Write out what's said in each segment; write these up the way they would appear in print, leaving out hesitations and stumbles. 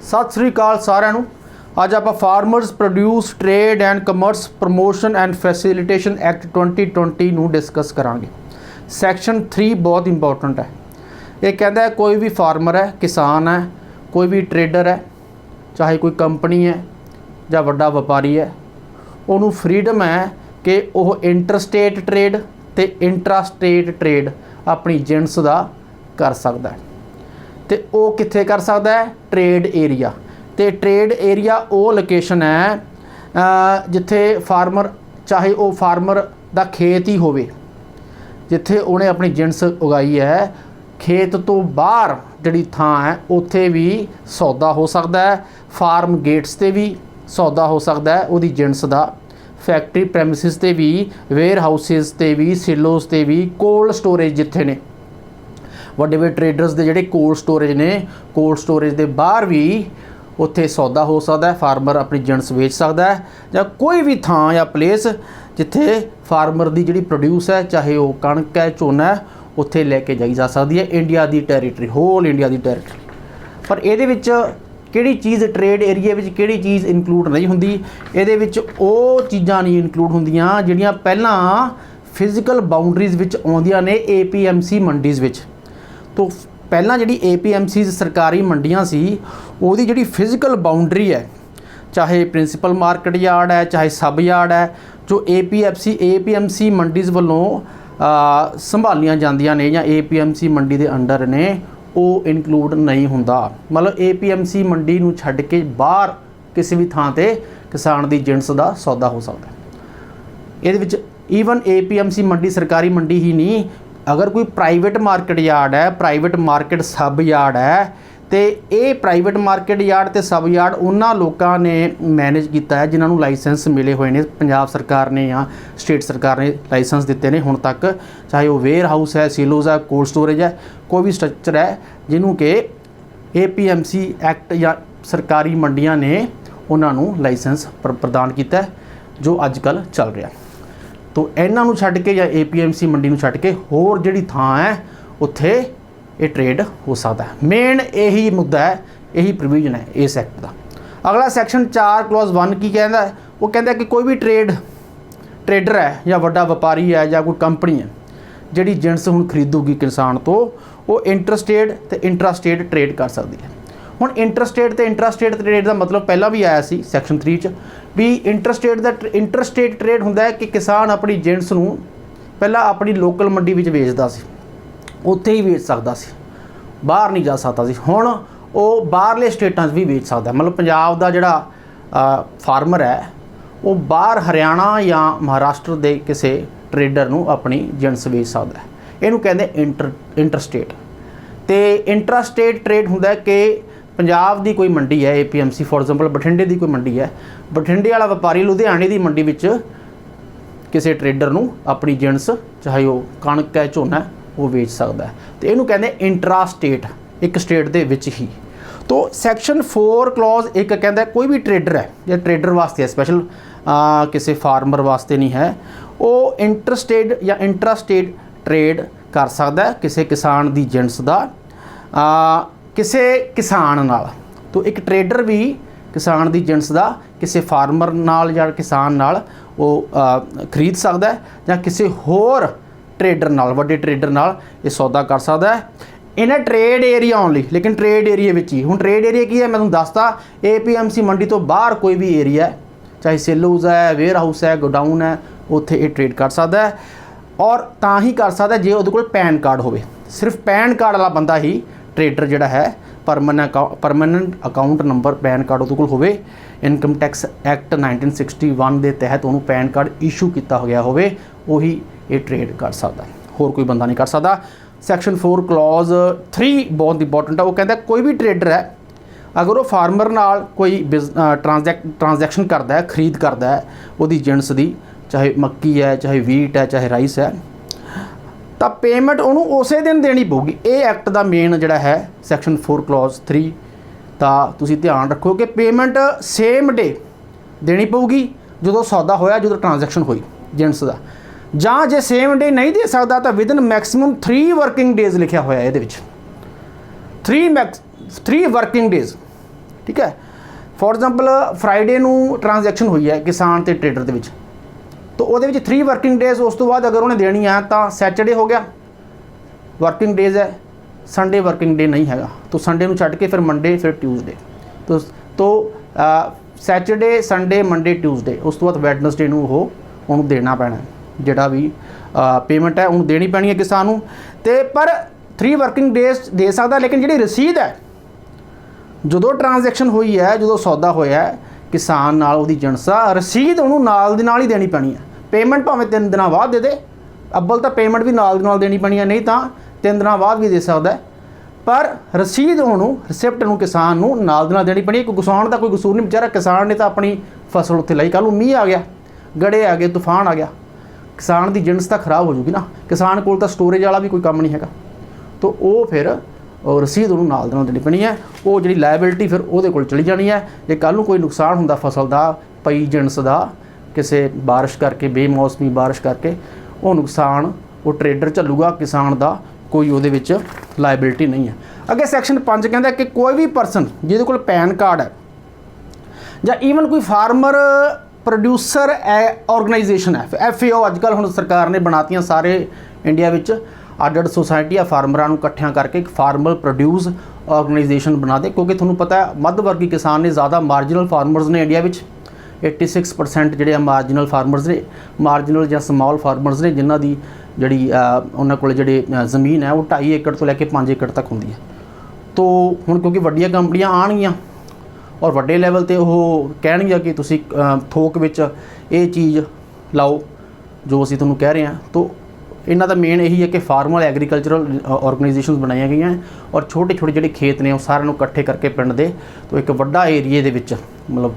सत श्री अकाल सारिਆਂ ਨੂੰ। ਅੱਜ ਆਪਾਂ farmers produce trade and commerce promotion and facilitation act 2020 ਨੂੰ ਡਿਸਕਸ ਕਰਾਂਗੇ। ਸੈਕਸ਼ਨ 3 बहुत इंपॉर्टेंट है। ये कहता है कोई भी फार्मर है, किसान है, कोई भी ट्रेडर है, चाहे कोई कंपनी है ਜਾਂ ਵੱਡਾ ਵਪਾਰੀ ਹੈ, ਉਹਨੂੰ फ्रीडम है कि वह इंटरस्टेट ट्रेड ਤੇ इंट्रास्टेट ट्रेड अपनी जिनस ਦਾ कर सकता है। तो वो कित्थे कर सकता है? Trade area. तो ट्रेड एरिया वो लोकेशन है जिथे फार्मर, चाहे वो फार्मर दा खेत ही होवे, जिथे उन्हें अपनी जिनस उगाई है, खेत तो बाहर जिहड़ी थां है उत्थे भी सौदा हो सकता है। फार्म गेट्स ते भी सौदा हो सकता है उहदी जिनस दा। फैक्ट्री प्रैमिसिस ते भी, वेयर हाउसिस ते भी, सिलोस ते भी, कोल्ड स्टोरेज जिथे ने ਵੱਡੇ ਵੱਡੇ ट्रेडर्स ਦੇ ਜਿਹੜੇ कोल्ड स्टोरेज ने, कोल्ड स्टोरेज ਦੇ ਬਾਹਰ भी ਉੱਥੇ सौदा हो सकता है। फार्मर अपनी जिनस ਵੇਚ सकता है, ਜਾਂ कोई भी ਥਾਂ ਜਾਂ प्लेस जिथे फार्मर ਦੀ ਜਿਹੜੀ प्रोड्यूस है, चाहे वो कणक है, झोना है, ਉੱਥੇ ਲੈ ਕੇ ਜਾਈ ਜਾ ਸਕਦੀ है। इंडिया ਦੀ ਟੈਰੀਟਰੀ, होल इंडिया ਦੀ ਟੈਰੀਟਰੀ। पर ਇਹਦੇ ਵਿੱਚ ਕਿਹੜੀ ਚੀਜ਼ ट्रेड एरिया ਵਿੱਚ ਕਿਹੜੀ ਚੀਜ਼ ਇਨਕਲੂਡ ਨਹੀਂ ਹੁੰਦੀ? ਇਹਦੇ ਵਿੱਚ ਉਹ ਚੀਜ਼ਾਂ ਨਹੀਂ ਇਨਕਲੂਡ ਹੁੰਦੀਆਂ ਜਿਹੜੀਆਂ ਪਹਿਲਾਂ ਫਿਜ਼ੀਕਲ ਬਾਉਂਡਰੀਜ਼ ਵਿੱਚ ਆਉਂਦੀਆਂ ਨੇ APMC ਮੰਡੀਜ਼ ਵਿੱਚ। तो पहला जी APMC सरकारी मंडियां सी, उहदी जिहड़ी फिजिकल बाउंड्री है, चाहे प्रिंसीपल मार्केट यार्ड है, चाहे सब यार्ड है, जो APMC मंडीज़ वालों संभालियां जांदियां ने या APMC मंडी के अंडर ने, वो इनकलूड नहीं हुंदा। मतलब APMC मंडी नूं छड्ड के बाहर किसी भी थां ते किसान की जिनस का सौदा हो सकता है। इहदे विच ईवन APMC मंडी सरकारी मंडी ही नहीं, अगर कोई प्राइवेट मार्केट यार्ड है, प्राइवेट मार्केट सब यार्ड है, तो ये प्राइवेट मार्केट यार्ड तो सब यार्ड उन्होंने लोगों ने मैनेज किया है जिन्होंने लाइसेंस मिले हुए हैं। पंजाब सरकार ने या स्टेट सरकार ने लाइसेंस दिते हैं हुण तक, चाहे वो वेयर हाउस है, सिलोज है, कोल्ड स्टोरेज है, कोई भी स्ट्रक्चर है जिन्हों के APMC एक्ट या सरकारी मंडियां ने उन्होंने लाइसेंस प्रदान किया है, जो अजकल चल रहा है। तो इन्हां नूं छड्ड के या APMC मंडी नूं छड्ड के होर जिहड़ी थां है उत्थे ये ट्रेड हो सकता है। मेन यही मुद्दा है, यही प्रोविजन है इस एक्ट का। अगला सैक्शन 4 क्लॉज 1 की कहता है? वो कहता है कि कोई भी ट्रेडर है या वड्डा व्यापारी है या कोई कंपनी है जिहड़ी जिनस हुण खरीदूगी किसान तो, वो इंटरस्टेट ते इंट्रास्टेट ट्रेड कर सकती है। हुण इंटरस्टेट ते इंट्रास्टेट ट्रेड का मतलब पहला भी आया सी सैक्शन 3 च भी। इंटरस्टेट ट्रेड हुंदा है कि किसान अपनी जिनस नूं पहला अपनी लोकल मंडी विच वेचदा सी, उत्थे ही वेच सकदा सी, बाहर नहीं जा सकदा सी। हुण वो बाहरले स्टेटां 'च भी वेच सकदा है। मतलब पंजाब दा जिहड़ा फार्मर है वो बाहर हरियाणा या महाराष्ट्र दे किसी ट्रेडर नूं अपनी जिनस वेच सकदा है। इहनूं कहंदे इंटरस्टेट। ते इंट्रास्टेट ट्रेड हुंदा है कि पंजाब की कोई मंडी है APMC, फॉर एग्जाम्पल बठिंडे की कोई मंडी है, बठिंडे वाला व्यापारी लुधियाने की मंडी विच किसी ट्रेडर नूं अपनी जिनस, चाहे वो कणक है, झोना है, वो बेच सकता है। तो इहनूं कहंदे इंट्रास्टेट, एक स्टेट दे विच ही। तो सैक्शन 4 क्लॉज 1 कहता है कोई भी ट्रेडर है, या ट्रेडर वास्ते है, स्पैशल किसी फार्मर वास्ते नहीं है, वो इंटरस्टेट या इंट्रास्टेट ट्रेड कर सकता है किसी किसान की जिनस का किसी किसान नाल। तो एक ट्रेडर भी किसान की जिनस का किसी फार्मर नाल या किसान नाल वो खरीद सकता है, या किसी होर ट्रेडर नाल, वड्डे ट्रेडर नाल ये सौदा कर सकता है इन ट्रेड एरिया ओनली। लेकिन ट्रेड एरिया विच ही, हुण ट्रेड एरिया की है मैं तुहानूं दसदा, APMC मंडी तो बाहर कोई भी एरिया है, चाहे सिलोज है, वेयर हाउस है, गोडाउन है, उत्थे ये ट्रेड कर सकता है। और तां ही कर सकता है जे उहदे कोल पैन कार्ड होवे। सिर्फ पैन कार्ड वाला बंदा ही ट्रेडर जिहड़ा है, permanent account number pan card उहदे कोल होवे, इनकम टैक्स एक्ट 1961 के तहत उन्होंने पैन कार्ड इशू किया गया होवे, वही ये ट्रेड कर सकता है, होर कोई बंदा नहीं कर सकता। सैक्शन 4 क्लॉज 3 बहुत इंपॉर्टेंट है। वो कहता है कोई भी ट्रेडर है अगर वो फार्मर नाल कोई ट्रांजैक्शन करता है, खरीद करता है वो जिनस की, चाहे मक्की है, चाहे वीट है, चाहे राइस है, तो पेमेंट उन्होंने उस दिन देनी पऊगी। ये एक्ट का मेन जोड़ा है सैक्शन 4 क्लॉज 3। तो तुसीं ध्यान रखो कि पेमेंट सेम डे देनी पऊगी जो सौदा होया, जो ट्रांजैक्शन हुई जिनस का, जां जे सेम डे नहीं दे सकता तो विदिन मैक्सिमम 3 वर्किंग डेज़ लिखा होया। ये 3 वर्किंग डेज़ ठीक है। फॉर एग्जांपल फ्राइडे नूं ट्रांजैक्शन हुई है किसान ते ट्रेडर दे विच, तो वो 3 वर्किंग डेज उस तो बाद अगर उन्हें देनी है तो सैटरडे हो गया वर्किंग डेज है, संडे वर्किंग डे नहीं हैगा, तो संडे नूं छड्ड के फिर मंडे फिर ट्यूसडे, तो सैटरडे संडे मंडे ट्यूसडे उस तो बाद वैडनसडे नूं उन्होंने देना पैना जिहड़ा भी पेमेंट है उन्होंने देनी पैनी है किसान नूं। ते पर 3 वर्किंग डेज दे सकदा, लेकिन जिहड़ी रसीद है जदों ट्रांजैक्शन हुई है जदों सौदा होया है किसान नाल उहदी एजेंट्स रसीद उन्होंने नाल दी नाल ही देनी पैनी है। पेमेंट भावें 3 दिनों बाद दे दे, अव्वल तो पेमेंट भी नाल दी नाल देनी पैनी है, नहीं तो 3 दिनों बाद भी दे सकदा है, पर रसीद उन्होंने रिसिप्ट नूं किसान नूं नाल दी नाल देनी पैनी है। कोई किसान का कोई कसूर नहीं, बेचारा किसान ने तो अपनी फसल उत्थे लाई, कल मीह आ गया, गड़े आ गए, तूफान आ गया, किसान की एजेंट्स तो खराब हो जूगी ना, किसान कोल तो स्टोरेज वाला भी कोई काम नहीं है, तो वो फिर रसीद उन्होंने नाल दी नाल देनी पैनी है। वो जी लायबिलिटी फिर वो कोल चली जानी है। जे कल नूं कोई नुकसान हुंदा फसल का पई एजेंट्स का किसी बारिश करके बेमौसमी बारिश करके, वो नुकसान वो ट्रेडर झलूगा, किसान का कोई वो लायबिलिटी नहीं है। अगे सैक्शन 5 कहता है कि कोई भी परसन जिहदे कोल पैन कार्ड है या ईवन कोई फार्मर प्रोड्यूसर ऑर्गेनाइजेशन है, FAO अजकल हुण सरकार ने बनातियां सारे इंडिया विच अड सोसाइटियां फार्मरां नूं इकट्ठियां करके एक फार्मर प्रोड्यूस ऑर्गेनाइजेशन बना दे, क्योंकि तुहानूं पता है मध्यवर्गी किसान ने ज़्यादा मार्जिनल फार्मर्स ने इंडिया विच 86% जिहड़े मार्जिनल फार्मर्स ने, मार्जिनल या समॉल फार्मर्स ने जिन्हां दी जिहड़ी उन्हां कोल जिहड़ी ज़मीन है वो 2.5 एकड़ तो लैके 5 एकड़ तक हुंदी है। तो हुण क्योंकि वड्डियां कंपनियां आउणगीਆਂ और वड्डे लैवल ते ਉਹ ਕਹਿਣਗੀਆਂ कि तुसीं थोक विच ये चीज़ लाओ जो असीं तुहानूं कह रहे हैं, तो इन्हां दा मेन यही है कि फार्मर एग्रीकल्चरल ऑर्गेनाइजेशनस बनाई गई हैं और छोटे छोटे जिहड़े खेत ने वो सारे नूं इकट्ठे करके पिंड दे तो एक वड्डा एरिए दे विच मतलब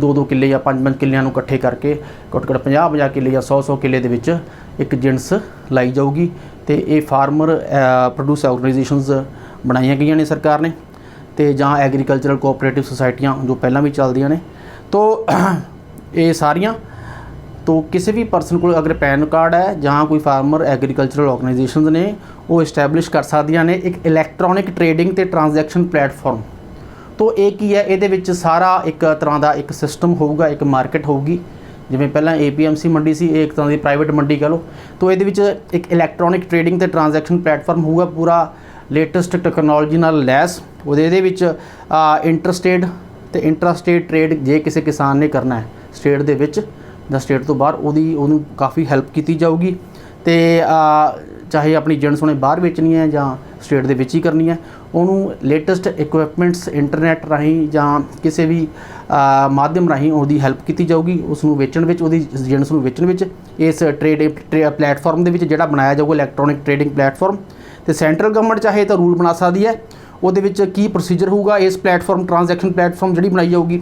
2-2 किले या 5-5 किलियां नूं इकट्ठे करके घट घट 50-50 किले या 100-100 किले दे विच एक एजेंट्स लाई जाऊगी। तो ये फार्मर प्रोड्यूस ऑर्गेनाइजेशनस बनाई गई ने सरकार ने, तो जहाँ एग्रीकल्चरल कोऑपरेटिव सोसाइटियाँ जो पहला भी चलदियां ने, तो ये सारियां तो किसी भी परसन को अगर पैन कार्ड है जहाँ कोई फार्मर एग्रीकल्चरल ऑर्गेनाइजेशन ने वो इस्टैबलिश कर सकदियां ने एक इलैक्ट्रॉनिक ट्रेडिंग ते ट्रांजैक्शन प्लेटफॉर्म। तो एक ही है ये सारा एक तरह का एक सिस्टम होगा, एक मार्केट होगी, जिवें पहला APMC मंडी सी, एक तरह की प्राइवेट मंडी कह लो, तो ये एक इलैक्ट्रॉनिक ट्रेडिंग ते ट्रांजैक्शन प्लेटफॉर्म होगा पूरा लेटेस्ट टैक्नोलॉजी नाल लैस। ਉਹਦੇ ਵਿੱਚ इंटरस्टेट ਤੇ इंट्रास्टेट ट्रेड जे किसी किसान ने करना है स्टेट ਦੇ ਵਿੱਚ ਜਾਂ स्टेट तो बाहर ਉਹਨੂੰ काफ़ी हैल्प की जाऊगी। तो चाहे अपनी एजेंट्स उन्हें बाहर बेचनी है या स्टेट ਦੇ ਵਿੱਚ ही करनी है, उन्होंने लेटेस्ट इक्विपमेंट्स इंटरनेट राही ਜਾਂ किसी भी माध्यम राही ਉਹਦੀ हैल्प की जाऊगी, उसनूं वेचण ਵਿੱਚ ਉਹਦੀ एजेंट्स ਨੂੰ वेचण ਵਿੱਚ इस ट्रेड प्लेटफॉर्म ਦੇ ਵਿੱਚ ਜਿਹੜਾ बनाया जाऊगा इलैक्ट्रॉनिक ट्रेडिंग प्लेटफॉर्म। तो सेंट्रल गवर्नमेंट चाहे तो रूल बना सकती है, ਉਹਦੇ ਵਿੱਚ ਕੀ प्रोसीजर होगा इस प्लेटफॉर्म ट्रांजैक्शन प्लेटफॉर्म जी बनाई जाऊगी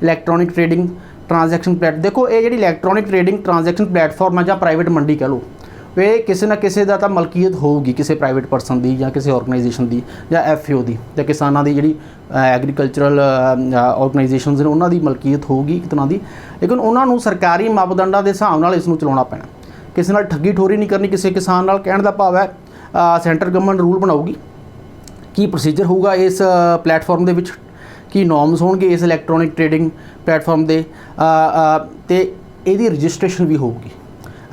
इलैक्ट्रॉनिक ट्रेडिंग ट्रांजैक्शन देखो ये जी इलैक्ट्रॉनिक ट्रेडिंग ट्रांजैक्शन प्लेटफॉर्म है या प्राइवेट मंडी कह लो, वे किसी ना किसी का तो मलकीयत होगी किसी प्राइवेट परसन की या किसी ऑर्गेनाइजेशन की या FAO की या किसानों की जी एग्रीकल्चरल ऑर्गेनाइजेशन ने उन्होंने मलकीयत होगी एक तरह की, लेकिन उन्होंने सरकारी मापदंडों के हिसाब नाल इसनूं चलाउणा पैना, किसी नाल ठगी ठोरी नहीं करनी किसी किसान नाल। कहण दा भाव है सेंट्रल गवर्नमेंट रूल बनाऊगी की प्रोसीजर होगा इस प्लेटफॉर्म के विच, की नॉर्म्स होणगे इस इलैक्ट्रॉनिक ट्रेडिंग प्लेटफॉर्म के, तो यदी रजिस्ट्रेशन भी होगी,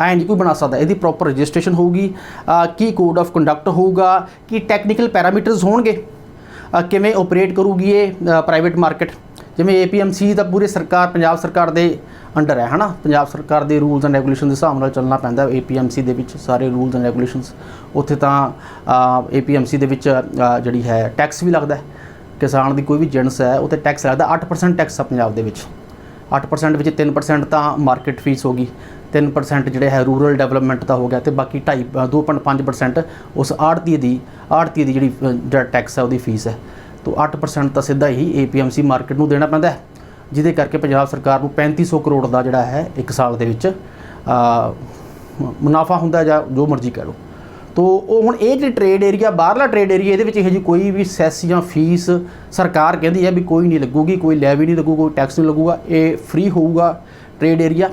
ऐ नहीं कोई बना सकता, यदी प्रॉपर रजिस्ट्रेशन होगी, की कोड ऑफ कंडक्ट होगा, की टैक्नीकल पैरामीटर्स होणगे, किवें ऑपरेट करूगी ये प्राइवेट मार्केट, जिवें APMC तो पूरी सरकार पंजाब सरकार के अंडर है ना, पंजाब सरकार के रूल्स एंड रेगूलेशन के हिसाब नाल चलना पैंदा। APMC दे विच सारे रूल्स एंड रेगूलेशनस उत्थे तां APMC दे विच जिहड़ी है टैक्स भी लगदा है, किसान की कोई भी जिनस है उत्ते टैक्स लगदा 8% टैक्स है पंजाब दे विच, 8% विच 3% तां मार्केट फीस होगी, 3% जिहड़े है रूरल डेवलपमेंट का हो गया, तो बाकी 2.5% उस आड़ती दी जिहड़ी टैक्स है उसदी फीस है, तो 8% तो सीधा ही APMC मार्केट नूं देना पैंदा है, जिहदे करके पंजाब सरकार नूं 3500 करोड़ का जिहड़ा है एक साल दे विच मुनाफा हुंदा या जो मर्जी कह लो। तो वो हुण ये जी ट्रेड एरिया बाहरला ट्रेड एरिया ये इहो जी कोई भी सैस या फीस सरकार कहती है भी कोई नहीं लगूगी, कोई लैवी नहीं लगूगा, कोई टैक्स नहीं लगूगा, ये फ्री होऊगा ट्रेड एरिया।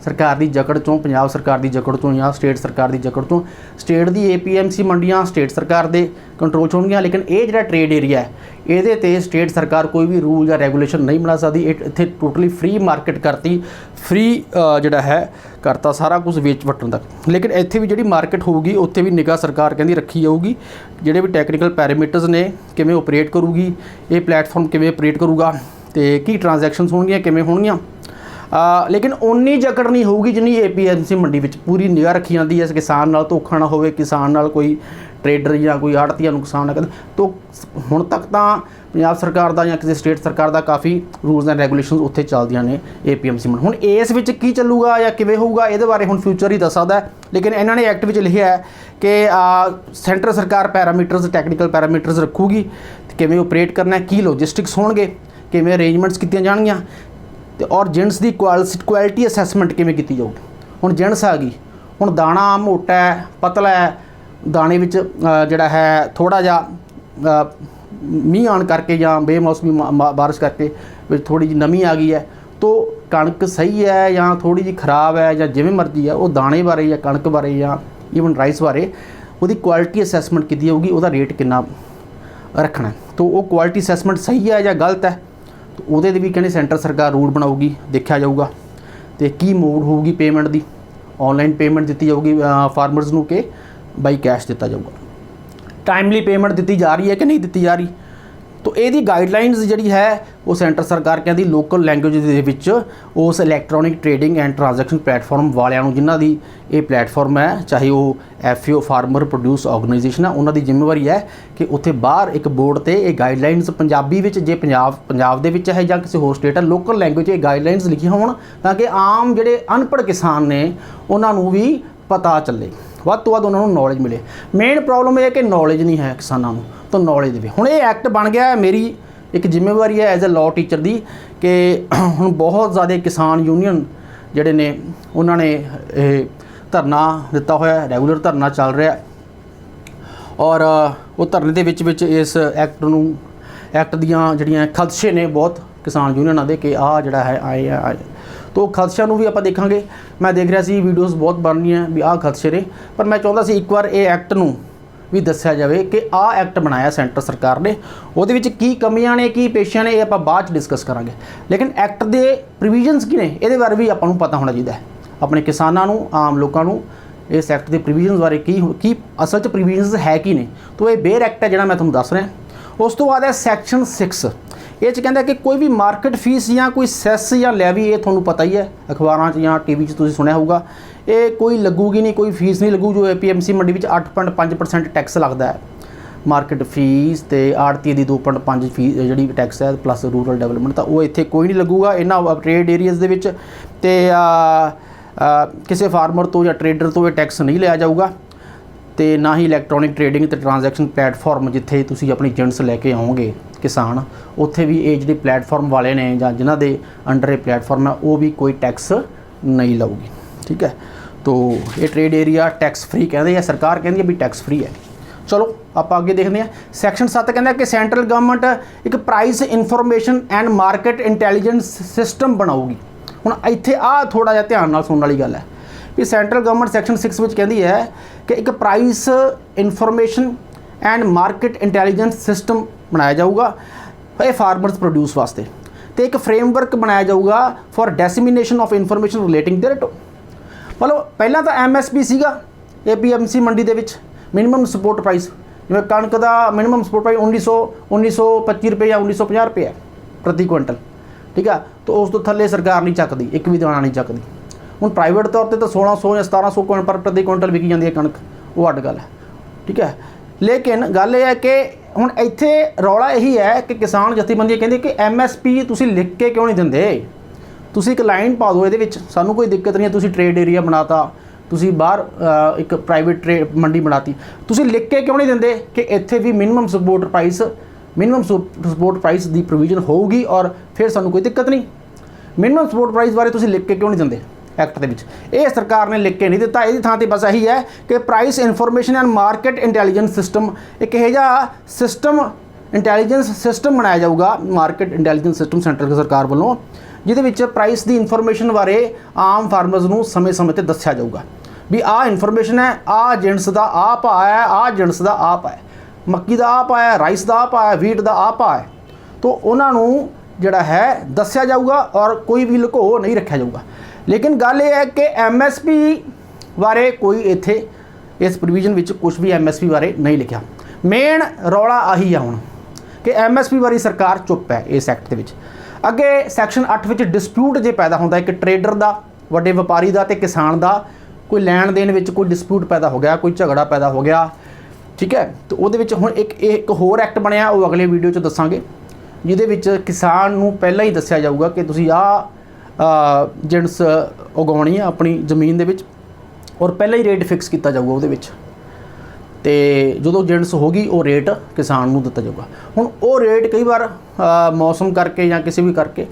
सरकार की जकड़ चों, पंजाब सरकार की जकड़ चों या स्टेट सरकार की जकड़ चों। स्टेट की APMC मंडियां स्टेट सरकार के कंट्रोल च होणगीਆਂ, लेकिन ये जिहड़ा ट्रेड एरिया है ਇਹਦੇ ਤੇ स्टेट सरकार कोई भी रूल या रेगूलेशन नहीं बना सकती। इत्थे टोटली फ्री मार्केट करती, फ्री जिहड़ा है करता सारा कुछ वेच वटन तक। लेकिन इत्थे भी जिहड़ी मार्केट होगी उत्थे भी निगाह सरकार कहती रखी जाऊगी। जिहड़े भी टैक्नीकल पैरामीटर्स ने किवें ऑपरेट करूगी, ये प्लेटफॉर्म किवें ऑपरेट करूगा, तो की ट्रांजैक्शनस होणगीਆਂ किवें होणगीਆਂ। लेकिन उन्नी जकड़ नहीं होगी जिन्नी APMC मंडी में पूरी निगाह रखी जाती है। किसान नाल धोखा ना होवे, किसान नाल कोई ट्रेडर या कोई आड़तीया नुकसान ना करे। तो हुण तक तो पंजाब सरकार का या किसी स्टेट सरकार का काफ़ी रूल्स एंड रेगूलेशन उत्थे चलदियां ने APMC मंडी। हुण इस विच की चलूगा या किवें होऊगा इहदे बारे हुण फ्यूचर ही दस सकदा है। लेकिन इन्होंने एक्ट विच लिखिआ है कि सेंटर सरकार पैरामीटर्स, टैक्नीकल पैरामीटर्स रखूगी, किवें ऑपरेट करना है, की लॉजिस्टिक्स होणगे, किवें अरेंजमेंट्स कीतियां जाणगीਆਂ, तो और जिणस की क्वालिटी असैसमेंट किवें कीती जाऊगी। हुण जिणस आ गई, हुण दाणा मोटा है, पतला है, दाणे विच जिहड़ा है थोड़ा जिहा मींह आने करके या बेमौसमी बारिश करके विच थोड़ी जी नमी आ गई है, तो कणक सही है या थोड़ी जी खराब है या जिवें मर्जी है, वो दाणे बारे या कणक बारे या ईवन राइस बारे उहदी क्वालिटी असैसमेंट कीती जाऊगी, उहदा रेट कितना रखना है। तो वो क्वालिटी असैसमेंट सही है या गलत है, तो ਉਹਦੇ भी कहने सेंटर सरकार रूल बनाऊगी, देखा जाऊगा। तो की मोड होगी पेमेंट की, ऑनलाइन पेमेंट दी जाऊगी फार्मर्स नूं के बाई कैश दिता जाऊगा, टाइमली पेमेंट दी जा रही है कि नहीं दी जा रही। तो यदी गाइडलाइनस जी है वो सेंटर सरकार कहती लोकल लैंगुएज उस electronic trading and transaction platform वालों जिन्हों की ये प्लेटफॉर्म है, चाहे वो FAO फार्मर प्रोड्यूस ऑर्गेनाइजेशन है, उन्होंने जिम्मेवारी है कि उत्थे बाहर एक बोर्ड पर ये गाइडलाइनस पंजाबी जे पंजाब दे विच है या किसी होर स्टेट है, लोकल लैंगुएज ये गाइडलाइनस लिखियां होण ताकि आम जिहड़े अनपढ़ किसान ने उन्होंने भी पता चले, ਵੱਧ ਤੋਂ ਵੱਧ ਉਹਨਾਂ ਨੂੰ नॉलेज मिले। मेन प्रॉब्लम ये कि नॉलेज नहीं है किसानों को, तो नॉलेज देवे। हुण ये एक्ट बन गया है, मेरी एक जिम्मेवारी है एज ए लॉ टीचर की कि हुण बहुत ज़्यादा किसान यूनियन जिहड़े ने उन्होंने धरना दिता होया, रेगूलर धरना चल रहा है, और वो धरने दे विच इस एक्ट दीयां जिहड़ियां खदशे ने बहुत किसान यूनियनां दे कि आह जिहड़ा है आए तो खदशा भी आप देखांगे। मैं देख रहा सी वीडियोज़ बहुत बन रही भी आह खदशे ने, पर मैं चाहता सी एक बार ये एक्ट नूं भी दस्सिया जाए कि आह एक्ट बनाया सेंटर सरकार ने, उहदे विच की कमियां ने की पेशियां ने, ये आप बाद डिस्कस करांगे। लेकिन एक्ट दे प्रोविजनस की ने इहदे बारे भी आपां नूं पता होना चाहिए अपने किसानां नूं, आम लोकां नूं इस एक्ट के प्रोविजनस बारे की असल च प्रोविजनस है की ने। तो ये बेर एक्ट है जिहड़ा मैं तुहानूं दस रहा। उस तो बाद है सैक्शन 6, ये कहता है कि कोई भी मार्केट फीस या कोई सैस या लैवी, ये थोड़ा पता ही है अखबारों या TV तुसीं सुनिया होगा, ये कोई लगूगी नहीं, कोई फीस नहीं लगू। जो APMC मंडी में 8.5% टैक्स लगता है मार्केट फीस, तो आड़ती की 2.5 फीस जी टैक्स है प्लस रूरल डेवलपमेंट, तो वो इत्थे कोई नहीं लगूगा इन्हां ट्रेड एरियाज़ दे विच। ते किसी फार्मर तो या ट्रेडर तो ये टैक्स नहीं लिया जाऊगा, तो ना ही इलैक्ट्रॉनिक ट्रेडिंग तो ट्रांजैक्शन प्लेटफॉर्म जिथे तुसीं अपनी जिणस लैके आओगे किसान, उत्थे भी ये जिहड़े प्लेटफॉर्म वाले ने या जिन्हां दे अंडर ये प्लेटफॉर्म है वो भी कोई टैक्स नहीं लाऊगी। ठीक है, तो ये ट्रेड एरिया टैक्स फ्री कहते हैं, सरकार कहती है भी टैक्स फ्री है। चलो आप आगे देखते हैं। सैक्शन 7 कहता है कि सेंट्रल गवर्नमेंट एक price information and market intelligence system बनाऊगी। हुण इत्थे आ थोड़ा जिहा ध्यान नाल सुनने वाली गल है भी सेंट्रल गवर्नमेंट सैक्शन 6 में कहती है कि एक price information and market intelligence system बनाया जाऊगा ये फार्मर्स प्रोड्यूस वास्ते, तो एक फ्रेमवर्क बनाया जाऊगा for dissemination of information relating there to. मतलब पहला तो MSP सीगा APMC मंडी दे विच मिनिमम सपोर्ट प्राइस, जिवें कणक का मिनिमम सपोर्ट प्राइस 1925 रुपये या 1950 रुपये है प्रति क्विंटल। ठीक है, तो उस तो थल्ले सरकार नहीं चकती, एक भी दाना नहीं चकती। हुण प्राइवेट तौर पर तो 1600 या 1700 पर प्रति क्विंटल विकी जाती है कणक, वो अड गल है। ठीक है, लेकिन गल यह है कि हुण इत्थे रौला यही है कि किसान जथेबंदी कहती कि MSP तुसीं लिख के क्यों नहीं दिंदे, तुसीं एक लाइन पा दो, ये सानू कोई दिक्कत नहीं है, तुसीं ट्रेड एरिया बनाता, तुसीं बाहर एक प्राइवेट ट्रेड मंडी बनाती, तुसीं लिख के क्यों नहीं दिंदे कि इत्थे भी मिनिमम सपोर्ट प्राइस की प्रोविजन होगी और फिर सानू कोई दिक्कत नहीं। मिनिमम सपोर्ट प्राइस बारे तुसीं लिख के क्यों नहीं दिंदे एक्ट के विच, ये सरकार ने लिख के नहीं दिता। इहदी थां ते बस यही है कि price information and market intelligence system, एक इहो जिहा सिस्टम इंटैलीजेंस सिस्टम बनाया जाऊगा, मार्केट इंटैलीजेंस सिस्टम सेंट्रल सरकार वालों, ਜਿਹਦੇ ਵਿੱਚ ਪ੍ਰਾਈਸ ਦੀ ਇਨਫੋਰਮੇਸ਼ਨ ਬਾਰੇ ਆਮ ਫਾਰਮਰਸ ਨੂੰ ਸਮੇਂ-ਸਮੇਂ ਤੇ ਦੱਸਿਆ ਜਾਊਗਾ ਵੀ ਆਹ ਇਨਫੋਰਮੇਸ਼ਨ ਹੈ, ਆਹ ਜਿਣਸ ਦਾ ਆਹ ਭਾਅ ਹੈ, ਆਹ ਜਿਣਸ ਦਾ ਆਹ ਭਾਅ ਹੈ, ਮੱਕੀ ਦਾ ਆਹ ਭਾਅ ਹੈ, ਰਾਈਸ ਦਾ ਆਹ ਭਾਅ ਹੈ, ਵੀਟ ਦਾ ਆਹ ਭਾਅ ਹੈ। तो उन्होंने जिहड़ा है दस्या जाऊगा और कोई भी लुको नहीं रखा जाऊगा। लेकिन गल ये है कि MSP बारे कोई इत्थे इस प्रोविजन विच कुछ भी MSP बारे नहीं लिखा। मेन रौला आही है हुण कि MSP बारे सरकार चुप है इस एक्ट दे विच। अगे सैक्शन 8 विच डिस्प्यूट जे पैदा होंदा है कि ट्रेडर दा, वड्डे व्यापारी दा ते किसान दा कोई लैण देण विच कोई डिस्प्यूट पैदा हो गया, कोई झगड़ा पैदा हो गया, ठीक है। तो उहदे विच हुण एक होर एक्ट बनिया, वो अगले वीडियो च दसांगे, ਜਿਹਦੇ ਵਿੱਚ ਕਿਸਾਨ ਨੂੰ ਪਹਿਲਾਂ ਹੀ ਦੱਸਿਆ ਜਾਊਗਾ ਕਿ ਤੁਸੀਂ ਆਹ ਜਿਣਸ ਉਗਾਉਣੀ ਆ ਆਪਣੀ ਜ਼ਮੀਨ ਦੇ ਵਿੱਚ ਔਰ ਪਹਿਲਾਂ ਹੀ ਰੇਟ ਫਿਕਸ ਕੀਤਾ ਜਾਊਗਾ ਉਹਦੇ ਵਿੱਚ। ਤੇ ਜਦੋਂ ਜਿਣਸ ਹੋਗੀ ਉਹ ਰੇਟ ਕਿਸਾਨ ਨੂੰ ਦਿੱਤਾ ਜਾਊਗਾ। ਹੁਣ ਉਹ ਰੇਟ ਕਈ ਵਾਰ ਮੌਸਮ ਕਰਕੇ ਜਾਂ ਕਿਸੇ ਵੀ ਕਰਕੇ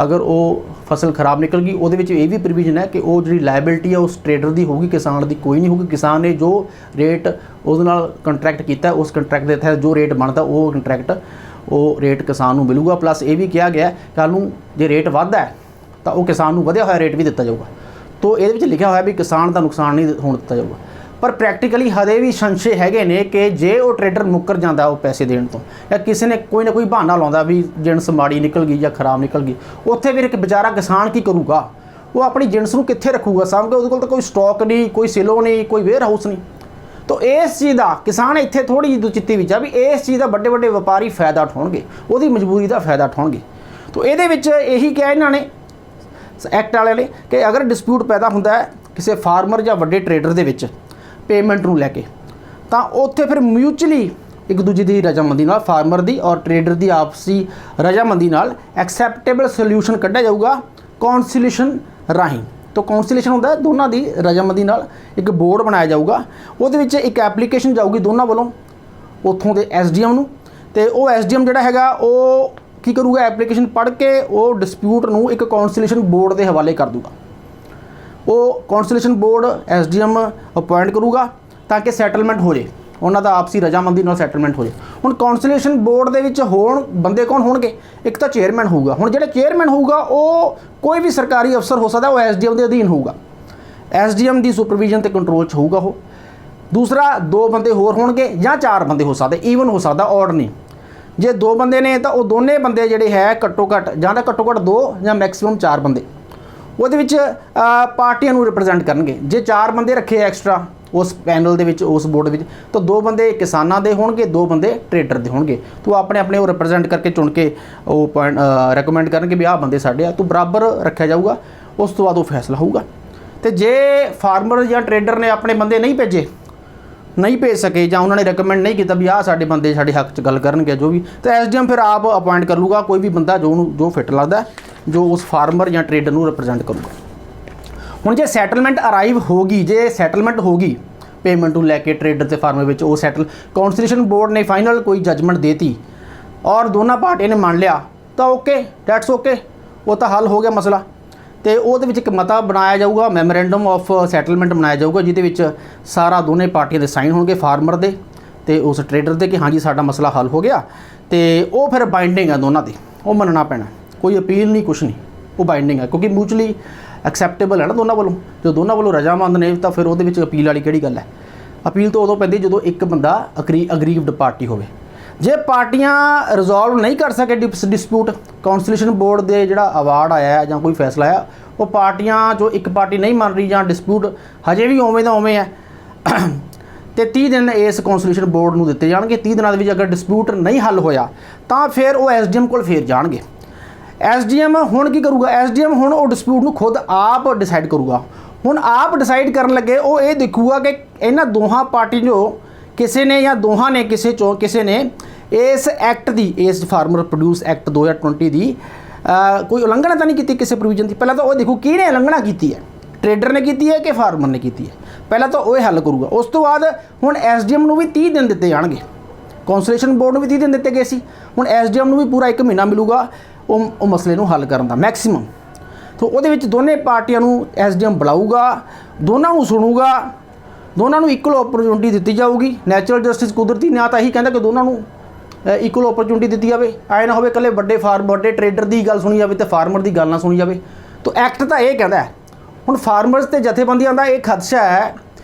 ਅਗਰ ਉਹ ਫਸਲ ਖਰਾਬ ਨਿਕਲ ਗਈ, ਉਹਦੇ ਵਿੱਚ ਇਹ ਵੀ ਪ੍ਰੋਵੀਜ਼ਨ ਹੈ ਕਿ ਉਹ ਜਿਹੜੀ ਲਾਇਬਿਲਿਟੀ ਹੈ ਉਸ ਟਰੇਡਰ ਦੀ ਹੋਊਗੀ, ਕਿਸਾਨ ਦੀ ਕੋਈ ਨਹੀਂ ਹੋਊਗੀ। ਕਿਸਾਨ ਨੇ ਜੋ ਰੇਟ ਉਹਦੇ ਨਾਲ ਕੰਟਰੈਕਟ ਕੀਤਾ, ਉਸ ਕੰਟਰੈਕਟ ਦੇ ਤਹਿਤ ਜੋ ਰੇਟ ਬਣਦਾ ਉਹ ਕੰਟਰੈਕਟ ਉਹ ਰੇਟ ਕਿਸਾਨ ਨੂੰ ਮਿਲੂਗਾ। ਪਲੱਸ ਇਹ ਵੀ ਕਿਹਾ ਗਿਆ ਕੱਲ੍ਹ ਨੂੰ ਜੇ ਰੇਟ ਵੱਧਦਾ ਹੈ ਤਾਂ ਉਹ ਕਿਸਾਨ ਨੂੰ ਵਧਿਆ ਹੋਇਆ ਰੇਟ ਵੀ ਦਿੱਤਾ ਜਾਊਗਾ। ਤੋ ਇਹਦੇ ਵਿੱਚ ਲਿਖਿਆ ਹੋਇਆ ਵੀ ਕਿਸਾਨ ਦਾ ਨੁਕਸਾਨ ਨਹੀਂ ਹੋਣ ਦਿੱਤਾ ਜਾਊਗਾ। ਪਰ ਪ੍ਰੈਕਟੀਕਲੀ ਹਜੇ ਵੀ ਸੰਸ਼ੇ ਹੈਗੇ ਨੇ ਕਿ ਜੇ ਉਹ ਟਰੇਡਰ ਮੁੱਕਰ ਜਾਂਦਾ ਉਹ ਪੈਸੇ ਦੇਣ ਤੋਂ, ਜਾਂ ਕਿਸੇ ਨੇ ਕੋਈ ਨਾ ਕੋਈ ਬਹਾਨਾ ਲਾਉਂਦਾ ਵੀ ਜਿਣਸ ਮਾੜੀ ਨਿਕਲ ਗਈ ਜਾਂ ਖਰਾਬ ਨਿਕਲ ਗਈ, ਉੱਥੇ ਫਿਰ ਇੱਕ ਵਿਚਾਰਾ ਕਿਸਾਨ ਕੀ ਕਰੂਗਾ? ਉਹ ਆਪਣੀ ਜਿਣਸ ਨੂੰ ਕਿੱਥੇ ਰੱਖੂਗਾ ਸਾਂਭ ਕੇ? ਉਹਦੇ ਕੋਲ ਤਾਂ ਕੋਈ ਸਟਾਕ ਨਹੀਂ, ਕੋਈ ਸਿਲੋ ਨਹੀਂ, ਕੋਈ ਵੇਅਰ ਹਾਊਸ ਨਹੀਂ। तो इस चीज़ का किसान इत्थे थोड़ी जी दुचित्ती विच आ भी इस चीज़ का बड़े बड़े व्यापारी फायदा उठाउणगे, उहदी मजबूरी का फायदा उठाउणगे। तो इहदे विच यही कहा इन्होंने एक्ट वाले ने कि अगर डिस्प्यूट पैदा हुंदा है किसी फार्मर या वड्डे ट्रेडर दे विच पेमेंट नूं लैके, तां उत्थे फिर म्यूचुअली एक दूजे की रजामंदी नाल फार्मर की और ट्रेडर की आपसी रजामंदी नाल एक्सैप्टेबल सोल्यूशन कढ़िया जाऊगा कौंसिलेशन राहीं। तो कौंसिलेशन होंदा है दोनों की रजामंदी नाल एक बोर्ड बनाया जाऊगा, उहदे विच एक एप्लीकेशन जाऊगी दोनों वालों उत्थों के SDM नूं, ते वो SDM जिहड़ा हैगा वो की करूगा एप्लीकेशन पढ़ के वो डिस्प्यूट नूं एक कौंसिलेशन बोर्ड के हवाले कर दूगा। वो कौंसिलेशन बोर्ड SDM अपॉइंट करूगा ताकि सैटलमेंट हो जाए, उन्हों का आपसी रजामंदी नाल सैटलमेंट हो जाए। हुण कौंसिलेशन बोर्ड दे विच होण बंदे कौन होणगे? एक तो चेयरमैन होऊगा। हुण जिहड़ा चेयरमैन होऊगा वो कोई भी सरकारी अफसर हो सकता, वो SDM के अधीन होऊगा, SDM की सुपरविजन ते कंट्रोल च होऊगा वो। दूसरा 2 बंदे होर होणगे या 4 बंदे हो सकते, ईवन हो सकता ऑड नहीं। जे 2 बंदे ने तो वो दोने बंदे जिहड़े है घट्टो घट्ट जां तां घट्टो घट्ट 2 या मैक्सीमम 4 बंदे ਉਹਦੇ ਵਿੱਚ ਪਾਰਟੀਆਂ ਨੂੰ ਰਿਪਰੈਜ਼ੈਂਟ ਕਰਨਗੇ। ਜੇ 4 ਬੰਦੇ ਰੱਖੇ ਐਕਸਟਰਾ उस पैनल ਦੇ ਵਿੱਚ उस बोर्ड ਵਿੱਚ तो 2 ਬੰਦੇ ਕਿਸਾਨਾਂ ਦੇ ਹੋਣਗੇ, 2 ਬੰਦੇ ट्रेडर ਦੇ ਹੋਣਗੇ। तो ਆਪਣੇ ਆਪਣੇ ਉਹ ਰਿਪਰੈਜ਼ੈਂਟ ਕਰਕੇ ਚੁਣ ਕੇ ਉਹ ਪੁਆਇੰਟ ਰეკਮੈਂਡ ਕਰਨਗੇ ਵੀ ਆਹ ਬੰਦੇ ਸਾਡੇ ਆ, तो ਬਰਾਬਰ ਰੱਖਿਆ ਜਾਊਗਾ। ਉਸ ਤੋਂ ਬਾਅਦ ਉਹ ਫੈਸਲਾ ਹੋਊਗਾ। ਤੇ ਜੇ ਫਾਰਮਰ ਜਾਂ ट्रेडर ਨੇ ਆਪਣੇ ਬੰਦੇ ਨਹੀਂ ਭੇਜੇ, नहीं भेज सके ਜਾਂ उन्होंने रिकमेंड नहीं किया भी आ साढ़े बंदे साढ़े हक च गल करनगे जो भी, तो SDM फिर आप अपॉइंट कर लूगा कोई भी बंदा जो फिट लगता है जो उस फार्मर या ट्रेडर ਨੂੰ रिप्रजेंट करूगा। ਹੁਣ ਜੇ सैटलमेंट अराइव होगी, जे सैटलमेंट होगी पेमेंट ਨੂੰ लैके ट्रेडर ਤੇ फार्मर ਵਿੱਚ ਉਹ सैटल कौंसिलेशन बोर्ड ने फाइनल कोई जजमेंट देती और दोनों पार्टियां ने मान लिया तो ओके, डैट्स ओके, वो तो हल हो गया मसला। तो ਉਹਦੇ ਵਿੱਚ ਇੱਕ ਮਤਾ ਬਣਾਇਆ ਜਾਊਗਾ, ਮੈਮੋਰੈਂਡਮ ਆਫ ਸੈਟਲਮੈਂਟ ਬਣਾਇਆ ਜਾਊਗਾ, ਜਿਹਦੇ ਵਿੱਚ ਸਾਰਾ ਦੋਨੇ ਪਾਰਟੀਆਂ ਦੇ ਸਾਈਨ ਹੋਣਗੇ, ਫਾਰਮਰ ਦੇ ਤੇ ਉਸ ਟਰੇਡਰ ਦੇ, ਕਿ ਹਾਂਜੀ ਸਾਡਾ ਮਸਲਾ ਹੱਲ ਹੋ ਗਿਆ। ਤੇ ਉਹ ਫਿਰ ਬਾਈਂਡਿੰਗ ਆ ਦੋਨਾਂ ਦੀ, ਉਹ ਮੰਨਣਾ ਪੈਣਾ, ਕੋਈ ਅਪੀਲ ਨਹੀਂ, ਕੁਛ ਨਹੀਂ, ਉਹ ਬਾਈਂਡਿੰਗ ਹੈ ਕਿਉਂਕਿ ਮਿਊਚੁਅਲੀ ਐਕਸੈਪਟੇਬਲ ਹੈ ਨਾ ਦੋਨਾਂ ਵੱਲੋਂ। ਜੋ ਦੋਨਾਂ ਵੱਲੋਂ ਰਜਾਮੰਦ ਨੇ ਤਾਂ ਫਿਰ ਉਹਦੇ ਵਿੱਚ ਅਪੀਲ ਵਾਲੀ ਕਿਹੜੀ ਗੱਲ ਹੈ। ਅਪੀਲ ਤਾਂ ਉਦੋਂ ਪੈਂਦੀ ਜਦੋਂ ਇੱਕ ਬੰਦਾ ਅਗਰੀਵਡ ਪਾਰਟੀ ਹੋਵੇ। ਜੇ ਪਾਰਟੀਆਂ ਰਿਜ਼ੋਲਵ ਨਹੀਂ ਕਰ ਸਕੇ ਡਿਸਪਿਊਟ, ਕੌਂਸਲੇਸ਼ਨ ਬੋਰਡ ਦੇ ਜਿਹੜਾ ਅਵਾਰਡ ਆਇਆ ਜਾਂ ਕੋਈ ਫੈਸਲਾ ਆਇਆ, ਉਹ ਪਾਰਟੀਆਂ ਜੋ ਇੱਕ ਪਾਰਟੀ ਨਹੀਂ ਮੰਨ ਰਹੀ ਜਾਂ ਡਿਸਪਿਊਟ ਹਜੇ ਵੀ ਉਵੇਂ ਦਾ ਉਵੇਂ ਹੈ, ਤੇ 30 ਦਿਨ ਇਸ ਕੌਂਸਲੇਸ਼ਨ ਬੋਰਡ ਨੂੰ ਦਿੱਤੇ ਜਾਣਗੇ। 30 ਦਿਨਾਂ ਦੇ ਵਿੱਚ ਅਗਰ ਡਿਸਪਿਊਟ ਨਹੀਂ ਹੱਲ ਹੋਇਆ ਤਾਂ ਫਿਰ ਉਹ SDM ਕੋਲ ਫੇਰ ਜਾਣਗੇ। SDM ਹੁਣ ਕੀ ਕਰੂਗਾ? SDM ਹੁਣ ਉਹ ਡਿਸਪਿਊਟ ਨੂੰ ਖੁਦ ਆਪ ਡਿਸਾਈਡ ਕਰੂਗਾ। ਹੁਣ ਆਪ ਡਿਸਾਈਡ ਕਰਨ ਲੱਗੇ ਉਹ ਇਹ ਦੇਖੂਗਾ ਕਿ ਇਹਨਾਂ ਦੋਹਾਂ ਪਾਰਟੀ ਜੋ ਕਿਸੇ ਨੇ ਜਾਂ ਦੋਹਾਂ ਨੇ ਕਿਸੇ ਨੇ ਇਸ ਐਕਟ ਦੀ, ਇਸ ਫਾਰਮਰ ਪ੍ਰੋਡਿਊਸ ਐਕਟ 2020 ਦੀ ਕੋਈ ਉਲੰਘਣਾ ਤਾਂ ਨਹੀਂ ਕੀਤੀ ਕਿਸੇ ਪ੍ਰੋਵੀਜ਼ਨ ਦੀ। ਪਹਿਲਾਂ ਤਾਂ ਉਹ ਦੇਖੋ ਕਿਹਨੇ ਉਲੰਘਣਾ ਕੀਤੀ ਹੈ, ਟਰੇਡਰ ਨੇ ਕੀਤੀ ਹੈ ਕਿ ਫਾਰਮਰ ਨੇ ਕੀਤੀ ਹੈ, ਪਹਿਲਾਂ ਤਾਂ ਉਹ ਹੱਲ ਕਰੂਗਾ। ਉਸ ਤੋਂ ਬਾਅਦ ਹੁਣ SDM ਨੂੰ ਵੀ 30 ਦਿਨ ਦਿੱਤੇ ਜਾਣਗੇ, ਕੌਂਸਲੇਸ਼ਨ ਬੋਰਡ ਨੂੰ ਵੀ 30 ਦਿਨ ਦਿੱਤੇ ਗਏ ਸੀ, ਹੁਣ SDM ਨੂੰ ਵੀ ਪੂਰਾ 1 ਮਹੀਨਾ ਮਿਲੂਗਾ ਉਹ ਮਸਲੇ ਨੂੰ ਹੱਲ ਕਰਨ ਦਾ ਮੈਕਸੀਮਮ। ਤਾਂ ਉਹਦੇ ਵਿੱਚ ਦੋਨੇ ਪਾਰਟੀਆਂ ਨੂੰ SDM ਬੁਲਾਊਗਾ, ਦੋਨਾਂ ਨੂੰ ਸੁਣੂਗਾ, ਦੋਨਾਂ ਨੂੰ ਇਕੁਅਲ ਓਪਰਚੁਨਿਟੀ ਦਿੱਤੀ ਜਾਊਗੀ। ਨੈਚੁਰਲ ਜਸਟਿਸ ਕੁਦਰਤੀ ਨਿਆਂ ਤਾਂ ਇਹੀ ਕਹਿੰਦਾ ਕਿ ਦੋਨਾਂ ਨੂੰ ਇਕੁਅਲ ਓਪਰਚੁਨਿਟੀ ਦਿੱਤੀ ਜਾਵੇ। ਐ ਨਾ ਹੋਵੇ ਇਕੱਲੇ ਵੱਡੇ ਟਰੇਡਰ ਦੀ ਗੱਲ ਸੁਣੀ ਜਾਵੇ ਤੇ ਫਾਰਮਰ ਦੀ ਗੱਲ ਨਾ ਸੁਣੀ ਜਾਵੇ। ਤਾਂ ਐਕਟ ਤਾਂ ਇਹ ਕਹਿੰਦਾ ਹੈ। ਹੁਣ ਫਾਰਮਰਸ ਤੇ ਜਥੇਬੰਦੀਆਂ ਦਾ ਇਹ ਖਦਸ਼ਾ ਹੈ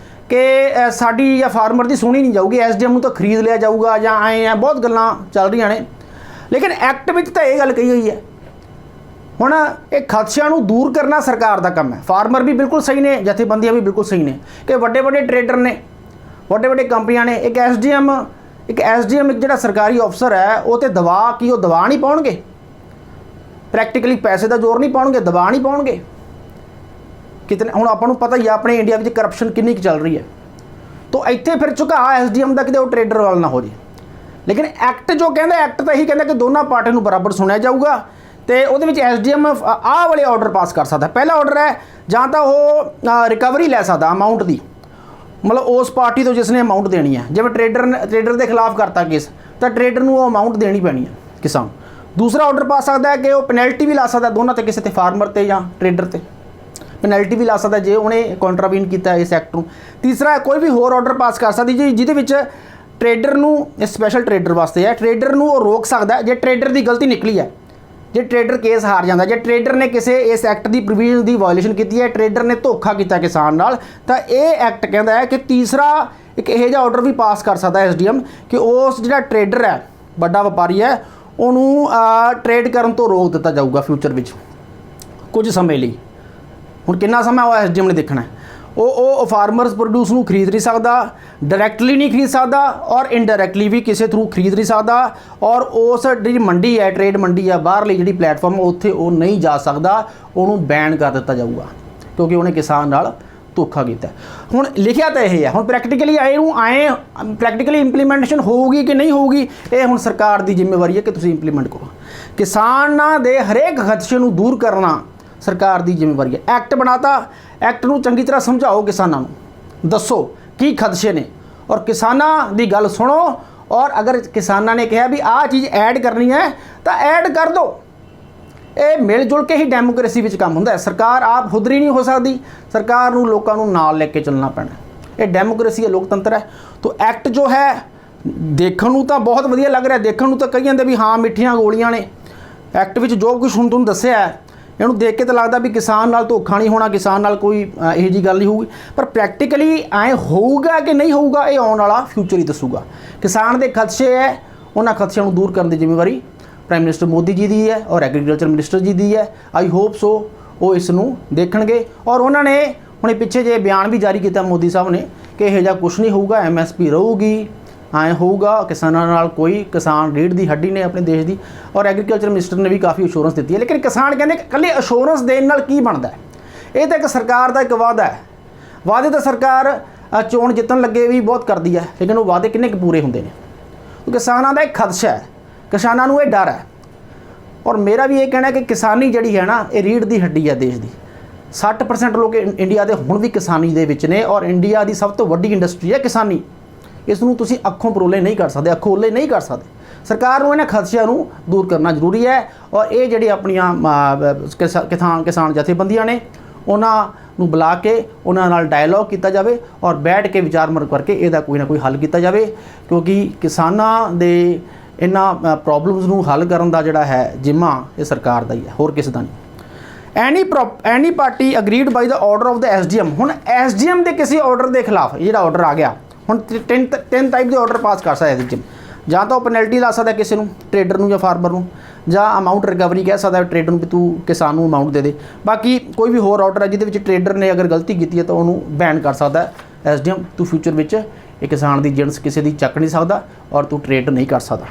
ਕਿ ਸਾਡੀ ਜਾਂ ਫਾਰਮਰ ਦੀ ਸੁਣੀ ਨਹੀਂ ਜਾਊਗੀ, ਐਸਡੀਐਮ ਨੂੰ ਤਾਂ ਖਰੀਦ ਲਿਆ ਜਾਊਗਾ ਜਾਂ ਐਂ ਆ, ਬਹੁਤ ਗੱਲਾਂ ਚੱਲ ਰਹੀਆਂ ਨੇ। ਲੇਕਿਨ ਐਕਟ ਵਿੱਚ ਤਾਂ ਇਹ ਗੱਲ ਕਹੀ ਹੋਈ ਹੈ। ਹੁਣ ਇਹ ਖਦਸ਼ਿਆਂ ਨੂੰ ਦੂਰ ਕਰਨਾ ਸਰਕਾਰ ਦਾ ਕੰਮ ਹੈ। ਫਾਰਮਰ ਵੀ ਬਿਲਕੁਲ ਸਹੀ ਨੇ, ਜਥੇਬੰਦੀਆਂ ਵੀ ਬਿਲਕੁਲ ਸਹੀ ਨੇ ਕਿ ਵੱਡੇ ਟਰੇਡਰ ਨੇ, ਵੱਡੇ ਕੰਪਨੀਆਂ ਨੇ। ਇੱਕ ਐਸਡੀਐਮ ਇੱਕ ਜਿਹੜਾ ਸਰਕਾਰੀ ਅਫਸਰ ਹੈ ਉਹ ਤੇ ਦਬਾਅ ਨਹੀਂ ਪਾਉਣਗੇ, ਪ੍ਰੈਕਟੀਕਲੀ ਪੈਸੇ ਦਾ ਜ਼ੋਰ ਨਹੀਂ ਪਾਉਣਗੇ, ਦਬਾਅ ਨਹੀਂ ਪਾਉਣਗੇ ਕਿਤਨੇ। ਹੁਣ ਆਪਾਂ ਨੂੰ ਪਤਾ ਹੀ ਆ ਆਪਣੇ ਇੰਡੀਆ ਵਿੱਚ ਕਰਪਸ਼ਨ ਕਿੰਨੀ ਕੁ ਚੱਲ ਰਹੀ ਹੈ। ਤਾਂ ਇੱਥੇ ਫਿਰ ਝੁਕਾਅ ਐਸਡੀਐਮ ਦਾ ਕਿਤੇ ਉਹ ਟਰੇਡਰ ਵੱਲ ਨਾ ਹੋ ਜੇ। ਲੇਕਿਨ ਐਕਟ ਜੋ ਕਹਿੰਦਾ, ਐਕਟ ਤਾਂ ਇਹੀ ਕਹਿੰਦਾ ਕਿ ਦੋਨਾਂ ਪਾਰਟੀਆਂ ਨੂੰ ਬਰਾਬਰ ਸੁਣਿਆ ਜਾਊਗਾ ਤੇ ਉਹਦੇ ਵਿੱਚ ਐਸਡੀਐਮ ਆਹ ਵਾਲੇ ਆਰਡਰ ਪਾਸ ਕਰ ਸਕਦਾ। ਪਹਿਲਾ ਆਰਡਰ ਹੈ ਜਾਂ ਤਾਂ ਉਹ ਰਿਕਵਰੀ ਲੈ ਸਕਦਾ ਅਮਾਊਂਟ ਦੀ, ਮਤਲਬ ਉਸ ਪਾਰਟੀ ਤੋਂ ਜਿਸ ਨੇ ਅਮਾਊਂਟ ਦੇਣੀ ਹੈ। ਜਿਵੇਂ ਟਰੇਡਰ ਦੇ ਖਿਲਾਫ ਕਰਤਾ ਕੇਸ ਤਾਂ ਟਰੇਡਰ ਨੂੰ ਉਹ ਅਮਾਊਂਟ ਦੇਣੀ ਪੈਣੀ ਹੈ ਕਿਸਾਨ। ਦੂਸਰਾ ਆਰਡਰ ਪਾ ਸਕਦਾ ਹੈ ਕਿ ਉਹ ਪੈਨਲਟੀ ਵੀ ਲਾ ਸਕਦਾ ਦੋਨਾਂ 'ਤੇ, ਕਿਸੇ 'ਤੇ ਫਾਰਮਰ 'ਤੇ ਜਾਂ ਟਰੇਡਰ 'ਤੇ ਪੈਨਲਟੀ ਵੀ ਲਾ ਸਕਦਾ ਜੇ ਉਹਨੇ ਕੰਟਰਾਵੀਨ ਕੀਤਾ ਇਸ ਐਕਟ ਨੂੰ। ਤੀਸਰਾ ਕੋਈ ਵੀ ਹੋਰ ਆਰਡਰ ਪਾਸ ਕਰ ਸਕਦੀ ਜੀ ਜਿਹਦੇ ਵਿੱਚ ਟਰੇਡਰ ਨੂੰ, ਸਪੈਸ਼ਲ ਟਰੇਡਰ ਵਾਸਤੇ ਹੈ, ਟਰੇਡਰ ਨੂੰ ਉਹ ਰੋਕ ਸਕਦਾ ਜੇ ਟਰੇਡਰ ਦੀ ਗਲਤੀ ਨਿਕਲੀ ਹੈ, ਜੇ ਟਰੇਡਰ ਕੇਸ ਹਾਰ ਜਾਂਦਾ, ਜੇ ਟਰੇਡਰ ਨੇ ਕਿਸੇ ਇਸ ਐਕਟ ਦੀ ਪ੍ਰੋਵੀਜ਼ਨ ਦੀ ਵਾਇਓਲੇਸ਼ਨ ਕੀਤੀ ਹੈ, ਟਰੇਡਰ ਨੇ ਧੋਖਾ ਕੀਤਾ ਕਿਸਾਨ ਨਾਲ, ਤਾਂ ਇਹ ਐਕਟ ਕਹਿੰਦਾ ਹੈ ਕਿ ਤੀਸਰਾ ਇੱਕ ਇਹੋ ਜਿਹਾ ਆਰਡਰ ਵੀ ਪਾਸ ਕਰ ਸਕਦਾ ਐਸਡੀਐਮ ਕਿ ਉਸ ਜਿਹੜਾ ਟਰੇਡਰ ਹੈ, ਵੱਡਾ ਵਪਾਰੀ ਹੈ, ਉਹਨੂੰ ਟਰੇਡ ਕਰਨ ਤੋਂ ਰੋਕ ਦਿੱਤਾ ਜਾਊਗਾ ਫਿਊਚਰ ਵਿੱਚ ਕੁਝ ਸਮੇਂ ਲਈ। ਹੁਣ ਕਿੰਨਾ ਸਮਾਂ ਉਹ ਐਸਡੀਐਮ ਨੇ ਦੇਖਣਾ ਹੈ। ਉਹ ਫਾਰਮਰਸ ਪ੍ਰੋਡਿਊਸ ਨੂੰ ਖਰੀਦ ਨਹੀਂ ਸਕਦਾ, ਡਾਇਰੈਕਟਲੀ ਨਹੀਂ ਖਰੀਦ ਸਕਦਾ ਔਰ ਇਨਡਾਇਰੈਕਟਲੀ ਵੀ ਕਿਸੇ ਥਰੂ ਖਰੀਦ ਨਹੀਂ ਸਕਦਾ। ਔਰ ਉਸ ਜਿਹੜੀ ਮੰਡੀ ਹੈ, ਟਰੇਡ ਮੰਡੀ ਆ, ਬਾਹਰਲੀ ਜਿਹੜੀ ਪਲੇਟਫਾਰਮ, ਉੱਥੇ ਉਹ ਨਹੀਂ ਜਾ ਸਕਦਾ, ਉਹਨੂੰ ਬੈਨ ਕਰ ਦਿੱਤਾ ਜਾਊਗਾ ਕਿਉਂਕਿ ਉਹਨੇ ਕਿਸਾਨ ਨਾਲ ਧੋਖਾ ਕੀਤਾ। ਹੁਣ ਲਿਖਿਆ ਤਾਂ ਇਹ ਹੈ, ਹੁਣ ਪ੍ਰੈਕਟੀਕਲੀ ਪ੍ਰੈਕਟੀਕਲੀ ਇੰਪਲੀਮੈਂਟੇਸ਼ਨ ਹੋਊਗੀ ਕਿ ਨਹੀਂ ਹੋਊਗੀ, ਇਹ ਹੁਣ ਸਰਕਾਰ ਦੀ ਜ਼ਿੰਮੇਵਾਰੀ ਹੈ ਕਿ ਤੁਸੀਂ ਇੰਪਲੀਮੈਂਟ ਕਰੋ। ਕਿਸਾਨਾਂ ਦੇ ਹਰੇਕ ਖਦਸ਼ੇ ਨੂੰ ਦੂਰ ਕਰਨਾ ਸਰਕਾਰ ਦੀ ਜ਼ਿੰਮੇਵਾਰੀ ਹੈ। ਐਕਟ ਬਣਾਤਾ, ਐਕਟ ਨੂੰ ਚੰਗੀ ਤਰ੍ਹਾਂ ਸਮਝਾਓ, ਕਿਸਾਨਾਂ ਨੂੰ ਦੱਸੋ ਕੀ ਖਦਸ਼ੇ ਨੇ ਔਰ ਕਿਸਾਨਾਂ ਦੀ ਗੱਲ ਸੁਣੋ। ਔਰ ਅਗਰ ਕਿਸਾਨਾਂ ਨੇ ਕਿਹਾ ਵੀ ਆਹ ਚੀਜ਼ ਐਡ ਕਰਨੀ ਹੈ ਤਾਂ ਐਡ ਕਰ ਦਿਓ। ਇਹ ਮਿਲ ਜੁਲ ਕੇ ਹੀ ਡੈਮੋਕ੍ਰੇਸੀ ਵਿੱਚ ਕੰਮ ਹੁੰਦਾ ਹੈ। ਸਰਕਾਰ ਆਪ ਖੁਦਰੀ ਨਹੀਂ ਹੋ ਸਕਦੀ, ਸਰਕਾਰ ਨੂੰ ਲੋਕਾਂ ਨੂੰ ਨਾਲ ਲੈ ਕੇ ਚੱਲਣਾ ਪੈਣਾ। ਇਹ ਡੈਮੋਕ੍ਰੇਸੀ ਹੈ, ਲੋਕਤੰਤਰ ਹੈ। ਤਾਂ ਐਕਟ ਜੋ ਹੈ ਦੇਖਣ ਨੂੰ ਤਾਂ ਬਹੁਤ ਵਧੀਆ ਲੱਗ ਰਿਹਾ, ਦੇਖਣ ਨੂੰ ਤਾਂ ਕਹੀ ਜਾਂਦੇ ਵੀ ਹਾਂ ਮਿੱਠੀਆਂ ਗੋਲੀਆਂ ਨੇ। ਐਕਟ ਵਿੱਚ ਜੋ ਕੁਛ ਹੁਣ ਤੁਹਾਨੂੰ ਦੱਸਿਆ ਹੈ, ਇਹਨੂੰ ਦੇਖ ਕੇ ਤਾਂ ਲੱਗਦਾ ਵੀ ਕਿਸਾਨ ਨਾਲ ਧੋਖਾ ਨਹੀਂ ਹੋਣਾ, ਕਿਸਾਨ ਨਾਲ ਕੋਈ ਇਹੋ ਜਿਹੀ ਗੱਲ ਨਹੀਂ ਹੋਊਗੀ। ਪਰ ਪ੍ਰੈਕਟੀਕਲੀ ਐਂ ਹੋਊਗਾ ਕਿ ਨਹੀਂ ਹੋਊਗਾ, ਇਹ ਆਉਣ ਵਾਲਾ ਫਿਊਚਰ ਹੀ ਦੱਸੂਗਾ। ਕਿਸਾਨ ਦੇ ਖਦਸ਼ੇ ਹੈ, ਉਹਨਾਂ ਖਦਸ਼ਿਆਂ ਨੂੰ ਦੂਰ ਕਰਨ ਦੀ ਜ਼ਿੰਮੇਵਾਰੀ ਪ੍ਰਾਈਮ ਮਿਨਿਸਟਰ ਮੋਦੀ ਜੀ ਦੀ ਹੈ ਔਰ ਐਗਰੀਕਲਚਰ ਮਿਨਿਸਟਰ ਜੀ ਦੀ ਹੈ। ਆਈ ਹੋਪ ਸੋ ਉਹ ਇਸ ਨੂੰ ਦੇਖਣਗੇ। ਔਰ ਉਹਨਾਂ ਨੇ ਹੁਣੇ ਪਿੱਛੇ ਜੇ ਬਿਆਨ ਵੀ ਜਾਰੀ ਕੀਤਾ ਮੋਦੀ ਸਾਹਿਬ ਨੇ ਕਿ ਇਹੋ ਜਿਹਾ ਕੁਛ ਨਹੀਂ ਹੋਊਗਾ, MSP ਰਹੂਗੀ, ਐਂ ਹੋਊਗਾ, ਕਿਸਾਨਾਂ ਨਾਲ ਕੋਈ, ਕਿਸਾਨ ਰੀੜ੍ਹ ਦੀ ਹੱਡੀ ਨੇ ਆਪਣੇ ਦੇਸ਼ ਦੀ। ਔਰ ਐਗਰੀਕਲਚਰ ਮਿਨਿਸਟਰ ਨੇ ਵੀ ਕਾਫੀ ਅਸ਼ੋਰੈਂਸ ਦਿੱਤੀ ਹੈ। ਲੇਕਿਨ ਕਿਸਾਨ ਕਹਿੰਦੇ ਕਿ ਇਕੱਲੇ ਅਸ਼ੋਰੈਂਸ ਦੇਣ ਨਾਲ ਕੀ ਬਣਦਾ ਹੈ? ਇਹ ਤਾਂ ਇੱਕ ਸਰਕਾਰ ਦਾ ਇੱਕ ਵਾਅਦਾ ਹੈ। ਵਾਅਦੇ ਤਾਂ ਸਰਕਾਰ ਚੋਣ ਜਿੱਤਣ ਲੱਗੇ ਵੀ ਬਹੁਤ ਕਰਦੀ ਹੈ, ਲੇਕਿਨ ਉਹ ਵਾਅਦੇ ਕਿੰਨੇ ਕੁ ਪੂਰੇ ਹੁੰਦੇ ਨੇ? ਕਿਸਾਨਾਂ ਦਾ ਇੱਕ ਖਦਸ਼ਾ ਹੈ, ਕਿਸਾਨਾਂ ਨੂੰ ਇਹ ਡਰ ਹੈ। ਔਰ ਮੇਰਾ ਵੀ ਇਹ ਕਹਿਣਾ ਕਿ ਕਿਸਾਨੀ ਜਿਹੜੀ ਹੈ ਨਾ, ਇਹ ਰੀੜ੍ਹ ਦੀ ਹੱਡੀ ਹੈ ਦੇਸ਼ ਦੀ। 60% ਲੋਕ ਇੰਡੀਆ ਦੇ ਹੁਣ ਵੀ ਕਿਸਾਨੀ ਦੇ ਵਿੱਚ ਨੇ ਔਰ ਇੰਡੀਆ ਦੀ ਸਭ ਤੋਂ ਵੱਡੀ ਇੰਡਸਟਰੀ ਹੈ ਕਿਸਾਨੀ। ਇਸ ਨੂੰ ਤੁਸੀਂ ਅੱਖੋਂ ਪਰੋਲੇ ਨਹੀਂ ਕਰ ਸਕਦੇ, ਅੱਖੋਂ ਓਲੇ ਨਹੀਂ ਕਰ ਸਕਦੇ। ਸਰਕਾਰ ਨੂੰ ਇਹਨਾਂ ਖਦਸ਼ਿਆਂ ਨੂੰ ਦੂਰ ਕਰਨਾ ਜ਼ਰੂਰੀ ਹੈ। ਔਰ ਇਹ ਜਿਹੜੇ ਆਪਣੀਆਂ ਕਿਸਾਨ ਜਥੇਬੰਦੀਆਂ ਨੇ, ਉਹਨਾਂ ਨੂੰ ਬੁਲਾ ਕੇ ਉਹਨਾਂ ਨਾਲ ਡਾਇਲੋਗ ਕੀਤਾ ਜਾਵੇ ਔਰ ਬੈਠ ਕੇ ਵਿਚਾਰ ਵਰਤ ਕਰਕੇ ਇਹਦਾ ਕੋਈ ਨਾ ਕੋਈ ਹੱਲ ਕੀਤਾ ਜਾਵੇ। ਕਿਉਂਕਿ ਕਿਸਾਨਾਂ ਦੇ ਇਹਨਾਂ ਪ੍ਰੋਬਲਮਸ ਨੂੰ ਹੱਲ ਕਰਨ ਦਾ ਜਿਹੜਾ ਹੈ ਜਿੰਮਾ ਇਹ ਸਰਕਾਰ ਦਾ ਹੀ ਹੈ, ਹੋਰ ਕਿਸੇ ਦਾ ਨਹੀਂ। Any party agreed by the order of the SDM. ਹੁਣ ਐਸਡੀਐਮ ਦੇ ਕਿਸੇ ਆਰਡਰ ਦੇ ਖਿਲਾਫ ਜਿਹੜਾ ਆਰਡਰ ਆ ਗਿਆ, ਹੁਣ 10 ਟਾਈਪ ਦੇ ਆਰਡਰ ਪਾਸ ਕਰ ਸਕਦਾ ਐਸਡੀਐਮ। ਜਾਂ ਤਾਂ ਉਹ ਪੈਨਲਟੀ ਲਾ ਸਕਦਾ ਕਿਸੇ ਨੂੰ, ਟਰੇਡਰ ਨੂੰ ਜਾਂ ਫਾਰਮਰ ਨੂੰ, ਜਾਂ ਅਮਾਊਂਟ ਰਿਕਵਰੀ ਕਹਿ ਸਕਦਾ ਟਰੇਡਰ ਨੂੰ ਵੀ ਤੂੰ ਕਿਸਾਨ ਨੂੰ ਅਮਾਊਂਟ ਦੇ ਦੇ। ਬਾਕੀ ਕੋਈ ਵੀ ਹੋਰ ਆਰਡਰ ਹੈ ਜਿਹਦੇ ਵਿੱਚ ਟਰੇਡਰ ਨੇ ਅਗਰ ਗਲਤੀ ਕੀਤੀ ਹੈ ਤਾਂ ਉਹਨੂੰ ਬੈਨ ਕਰ ਸਕਦਾ ਐਸਡੀਐਮ। ਤੂੰ ਫਿਊਚਰ ਵਿੱਚ ਇਹ ਕਿਸਾਨ ਦੀ ਜਿਣਸ ਕਿਸੇ ਦੀ ਚੱਕ ਨਹੀਂ ਸਕਦਾ ਔਰ ਤੂੰ ਟਰੇਡ ਨਹੀਂ ਕਰ ਸਕਦਾ।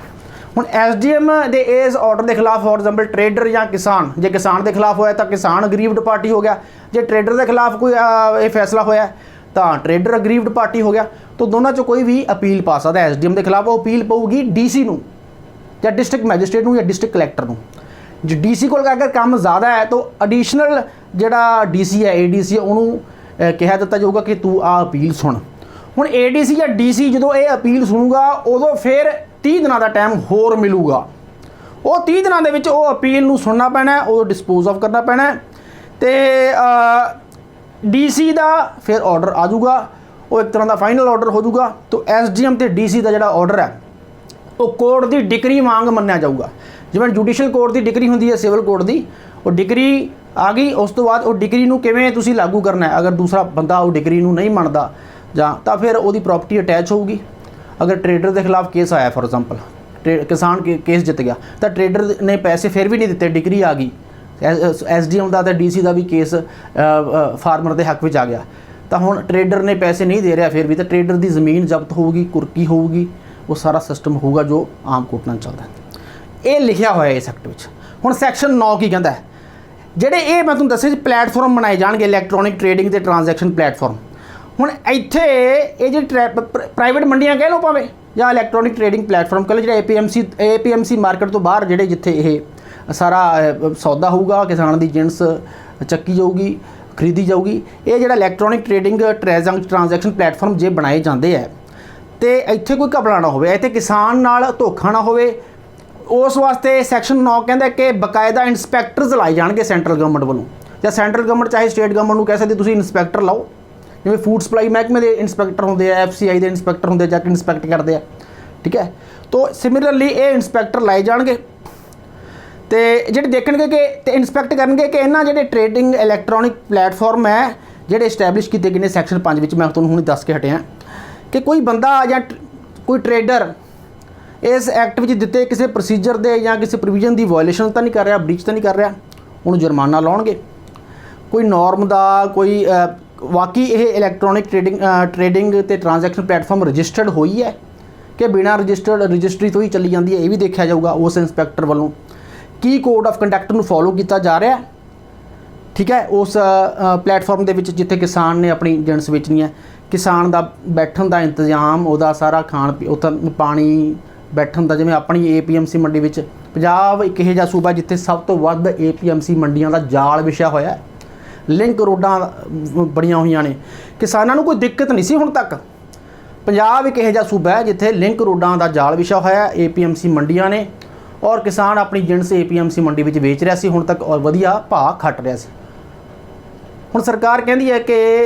ਹੁਣ ਐਸਡੀਐਮ ਦੇ ਇਸ ਆਰਡਰ ਦੇ ਖਿਲਾਫ ਫੋਰ ਐਗਜ਼ਾਮਪਲ ਟਰੇਡਰ ਜਾਂ ਕਿਸਾਨ, ਜੇ ਕਿਸਾਨ ਦੇ ਖਿਲਾਫ ਹੋਇਆ ਤਾਂ ਕਿਸਾਨ ਅਗਰੀਵਡ ਪਾਰਟੀ ਹੋ ਗਿਆ। ਜੇ ਟਰੇਡਰ ਦੇ ਖਿਲਾਫ ਕੋਈ ਇਹ ਫੈਸਲਾ ਹੋਇਆ ਤਾਂ ਟਰੇਡਰ ਅਗਰੀਵਡ ਪਾਰਟੀ ਹੋ ਗਿਆ। ਤਾਂ ਦੋਨਾਂ 'ਚੋਂ ਕੋਈ ਵੀ ਅਪੀਲ ਪਾ ਸਕਦਾ ਐਸਡੀਐਮ ਦੇ ਖਿਲਾਫ। ਉਹ ਅਪੀਲ ਪਊਗੀ ਡੀਸੀ ਨੂੰ ਜਾਂ ਡਿਸਟ੍ਰਿਕਟ ਮੈਜਿਸਟ੍ਰੇਟ ਨੂੰ ਜਾਂ ਡਿਸਟ੍ਰਿਕਟ ਕਲੈਕਟਰ ਨੂੰ। ਜੇ ਡੀਸੀ ਕੋਲ ਅਗਰ ਕੰਮ ਜ਼ਿਆਦਾ ਹੈ ਤਾਂ ਐਡੀਸ਼ਨਲ ਜਿਹੜਾ ਡੀਸੀ ਹੈ, ਏਡੀਸੀ, ਉਹਨੂੰ ਕਿਹਾ ਦਿੱਤਾ ਜਾਊਗਾ ਕਿ ਤੂੰ ਆਹ ਅਪੀਲ ਸੁਣ। ਹੁਣ ਏਡੀਸੀ ਜਾਂ ਡੀਸੀ ਜਦੋਂ ਇਹ ਅਪੀਲ ਸੁਣੂਗਾ ਉਦੋਂ ਫਿਰ 30 ਦਿਨਾਂ ਦਾ ਟਾਈਮ ਹੋਰ ਮਿਲੂਗਾ। ਉਹ 30 ਦਿਨਾਂ ਦੇ ਵਿੱਚ ਉਹ ਅਪੀਲ ਨੂੰ ਸੁਣਨਾ ਪੈਣਾ, ਉਹ ਡਿਸਪੋਜ਼ ਆਫ ਕਰਨਾ ਪੈਣਾ ਅਤੇ ਡੀਸੀ ਦਾ ਫਿਰ ਆਰਡਰ ਆ ਜਾਊਗਾ। ਉਹ ਇੱਕ ਤਰ੍ਹਾਂ ਦਾ ਫਾਈਨਲ ਆਰਡਰ ਹੋ ਜਾਊਗਾ। ਤਾਂ ਐਸਡੀਐਮ ਅਤੇ ਡੀਸੀ ਦਾ ਜਿਹੜਾ ਆਰਡਰ ਹੈ ਉਹ ਕੋਰਟ ਦੀ ਡਿਗਰੀ ਵਾਂਗ ਮੰਨਿਆ ਜਾਊਗਾ। ਜਿਵੇਂ ਜੁਡੀਸ਼ੀਅਲ ਕੋਰਟ ਦੀ ਡਿਗਰੀ ਹੁੰਦੀ ਹੈ ਸਿਵਲ ਕੋਰਟ ਦੀ, ਉਹ ਡਿਗਰੀ ਆ ਗਈ, ਉਸ ਤੋਂ ਬਾਅਦ ਉਹ ਡਿਗਰੀ ਨੂੰ ਕਿਵੇਂ ਤੁਸੀਂ ਲਾਗੂ ਕਰਨਾ ਹੈ। ਅਗਰ ਦੂਸਰਾ ਬੰਦਾ ਉਹ ਡਿਗਰੀ ਨੂੰ ਨਹੀਂ ਮੰਨਦਾ ਜਾਂ ਤਾਂ ਫਿਰ ਉਹਦੀ ਪ੍ਰੋਪਰਟੀ ਅਟੈਚ ਹੋਊਗੀ। ਅਗਰ ਟਰੇਡਰ ਦੇ ਖਿਲਾਫ ਕੇਸ ਆਇਆ ਫੋਰ ਐਗਜ਼ਾਮਪਲ, ਕਿਸਾਨ ਕੇਸ ਜਿੱਤ ਗਿਆ ਤਾਂ ਟਰੇਡਰ ਨੇ ਪੈਸੇ ਫਿਰ ਵੀ ਨਹੀਂ ਦਿੱਤੇ, ਡਿਗਰੀ ਆ ਗਈ, SDM ਦਾ ਤੇ DC ਦਾ ਵੀ ਕੇਸ ਫਾਰਮਰ ਦੇ ਹੱਕ ਵਿੱਚ ਆ ਗਿਆ, ਤਾਂ ਹੁਣ ਟਰੇਡਰ ਨੇ ਪੈਸੇ ਨਹੀਂ ਦੇ ਰਿਹਾ ਫਿਰ ਵੀ, ਤਾਂ ਟਰੇਡਰ ਦੀ ਜ਼ਮੀਨ ਜ਼ਬਤ ਹੋਊਗੀ, ਕੁਰਕੀ ਹੋਊਗੀ, ਉਹ ਸਾਰਾ ਸਿਸਟਮ ਹੋਊਗਾ ਜੋ ਆਮ ਕੋਰਟ ਨਾਲ ਚੱਲਦਾ। ਇਹ ਲਿਖਿਆ ਹੋਇਆ ਇਸ ਐਕਟ ਵਿੱਚ। ਹੁਣ ਸੈਕਸ਼ਨ 9 ਕੀ ਕਹਿੰਦਾ ਹੈ, ਜਿਹੜੇ ਇਹ ਮੈਂ ਤੁਹਾਨੂੰ ਦੱਸਿਆ ਸੀ ਪਲੇਟਫਾਰਮ ਬਣਾਏ ਜਾਣਗੇ ਇਲੈਕਟ੍ਰੋਨਿਕ ਟ੍ਰੇਡਿੰਗ ਤੇ ਟ੍ਰਾਂਜੈਕਸ਼ਨ ਪਲੇਟਫਾਰਮ। ਹੁਣ ਇੱਥੇ ਇਹ ਜਿਹੜੀ ਪ੍ਰਾਈਵੇਟ ਮੰਡੀਆਂ ਕਹਿ ਲਓ ਭਾਵੇਂ ਜਾਂ ਇਲੈਕਟ੍ਰੋਨਿਕ ਟ੍ਰੇਡਿੰਗ ਪਲੇਟਫਾਰਮ ਕਹਿ ਲਓ, ਜਿਹੜਾ APMC ਮਾਰਕੀਟ ਤੋਂ ਬਾਹਰ ਜਿਹੜੇ ਜਿੱਥੇ ਇਹ ਸਾਰਾ ਸੌਦਾ ਹੋਊਗਾ, ਕਿਸਾਨ ਦੀ ਜਿਣਸ ਚੱਕੀ ਜਾਊਗੀ, ਖਰੀਦੀ ਜਾਊਗੀ, ਇਹ ਜਿਹੜਾ ਇਲੈਕਟ੍ਰੋਨਿਕ ਟ੍ਰੇਡਿੰਗ ਟ੍ਰਾਂਜੈਕਸ਼ਨ ਪਲੇਟਫਾਰਮ ਜੇ ਬਣਾਏ ਜਾਂਦੇ ਹੈ ਤੇ ਇੱਥੇ ਕੋਈ ਘਪਲਾ ਨਾ ਹੋਵੇ, ਇੱਥੇ ਕਿਸਾਨ ਨਾਲ ਧੋਖਾ ਨਾ ਹੋਵੇ, ਉਸ ਵਾਸਤੇ ਸੈਕਸ਼ਨ 9 ਕਹਿੰਦਾ ਕਿ ਬਕਾਇਦਾ ਇੰਸਪੈਕਟਰਸ ਲਾਏ ਜਾਣਗੇ ਸੈਂਟਰਲ ਗਵਰਨਮੈਂਟ ਵੱਲੋਂ, ਜਾਂ ਸੈਂਟਰਲ ਗਵਰਨਮੈਂਟ ਚਾਹੇ ਸਟੇਟ ਗਵਰਨਮੈਂਟ ਨੂੰ ਕਹਿ ਸਕਦੇ ਤੁਸੀਂ ਇੰਸਪੈਕਟਰ ਲਾਓ, ਜਿਵੇਂ ਫੂਡ ਸਪਲਾਈ ਮਹਿਕਮੇ ਦੇ ਇੰਸਪੈਕਟਰ ਹੁੰਦੇ ਆ, FCI ਦੇ ਇੰਸਪੈਕਟਰ ਹੁੰਦੇ ਜਾ ਕੇ ਇੰਸਪੈਕਟ ਕਰਦੇ ਆ, ਠੀਕ ਹੈ। ਤੋ ਸਿਮਿਲਰਲੀ ਇਹ ਇੰਸਪੈਕਟਰ ਲਾਏ ਜਾਣਗੇ ਤੇ ਜਿਹੜੇ ਦੇਖਣਗੇ ਕਿ ਤੇ ਇੰਸਪੈਕਟ ਕਰਨਗੇ ਕਿ ਇਹਨਾਂ ਜਿਹੜੇ ਟ੍ਰੇਡਿੰਗ ਇਲੈਕਟ੍ਰੋਨਿਕ ਪਲੇਟਫਾਰਮ ਹੈ ਜਿਹੜੇ ਇਸਟੈਬਲਿਸ਼ ਕੀਤੇ ਗਏ ਨੇ ਸੈਕਸ਼ਨ 5 ਵਿੱਚ, ਮੈਂ ਤੁਹਾਨੂੰ ਹੁਣ ਦੱਸ ਕੇ ਹਟਿਆ ਕਿ ਕੋਈ ਬੰਦਾ ਜਾਂ ਕੋਈ ਟਰੇਡਰ ਇਸ ਐਕਟ ਵਿੱਚ ਦਿੱਤੇ ਕਿਸੇ ਪ੍ਰੋਸੀਜਰ ਦੇ ਜਾਂ ਕਿਸੇ ਪ੍ਰੋਵੀਜ਼ਨ ਦੀ ਵਾਇਓਲੇਸ਼ਨ ਤਾਂ ਨਹੀਂ ਕਰ ਰਿਹਾ, ਬ੍ਰੀਚ ਤਾਂ ਨਹੀਂ ਕਰ ਰਿਹਾ, ਉਹਨੂੰ ਜੁਰਮਾਨਾ ਲਾਉਣਗੇ। ਕੋਈ ਨੋਰਮ ਦਾ ਕੋਈ ਵਾਕਈ ਇਹ ਇਲੈਕਟ੍ਰੋਨਿਕ ਟ੍ਰੇਡਿੰਗ ਤੇ ਟ੍ਰਾਂਜੈਕਸ਼ਨ ਪਲੇਟਫਾਰਮ ਰਜਿਸਟਰਡ ਹੋਈ ਹੈ ਕਿ ਬਿਨਾਂ ਰਜਿਸਟਰੀ ਤੋਂ ਹੀ ਚੱਲੀ ਜਾਂਦੀ ਹੈ, ਇਹ ਵੀ ਦੇਖਿਆ ਜਾਊਗਾ ਉਸ ਇੰਸਪੈਕਟਰ ਵੱਲੋਂ। ਕੀ ਕੋਡ ਆਫ ਕੰਡਕਟ ਨੂੰ ਫੋਲੋ ਕੀਤਾ ਜਾ ਰਿਹਾ, ਠੀਕ ਹੈ, ਉਸ ਪਲੇਟਫਾਰਮ ਦੇ ਵਿੱਚ ਜਿੱਥੇ ਕਿਸਾਨ ਨੇ ਆਪਣੀ ਜਿਣਸ ਵੇਚਣੀ ਹੈ, ਕਿਸਾਨ ਦਾ ਬੈਠਣ ਦਾ ਇੰਤਜ਼ਾਮ, ਉਹਦਾ ਸਾਰਾ ਖਾਣ ਉੱਥੇ ਪਾਣੀ ਬੈਠਣ ਦਾ, ਜਿਵੇਂ ਆਪਣੀ APMC ਮੰਡੀ ਵਿੱਚ ਪੰਜਾਬ ਇੱਕ ਇਹੋ ਜਿਹਾ ਸੂਬਾ ਜਿੱਥੇ ਸਭ ਤੋਂ ਵੱਧ APMC ਮੰਡੀਆਂ ਦਾ ਜਾਲ ਵਿਛਿਆ ਹੋਇਆ, ਲਿੰਕ ਰੋਡਾਂ ਬਣੀਆਂ ਹੋਈਆਂ ਨੇ, ਕਿਸਾਨਾਂ ਨੂੰ ਕੋਈ ਦਿੱਕਤ ਨਹੀਂ ਸੀ ਹੁਣ ਤੱਕ। ਪੰਜਾਬ ਇੱਕ ਇਹੋ ਜਿਹਾ ਸੂਬਾ ਹੈ ਜਿੱਥੇ ਲਿੰਕ ਰੋਡਾਂ ਦਾ ਜਾਲ ਵਿਛਿਆ ਹੋਇਆ, APMC ਮੰਡੀਆਂ ਨੇ, ਔਰ ਕਿਸਾਨ ਆਪਣੀ ਜਿਣਸ APMC ਮੰਡੀ ਵਿੱਚ ਵੇਚ ਰਿਹਾ ਸੀ ਹੁਣ ਤੱਕ, ਔਰ ਵਧੀਆ ਭਾਅ ਖੱਟ ਰਿਹਾ ਸੀ। ਹੁਣ ਸਰਕਾਰ ਕਹਿੰਦੀ ਹੈ ਕਿ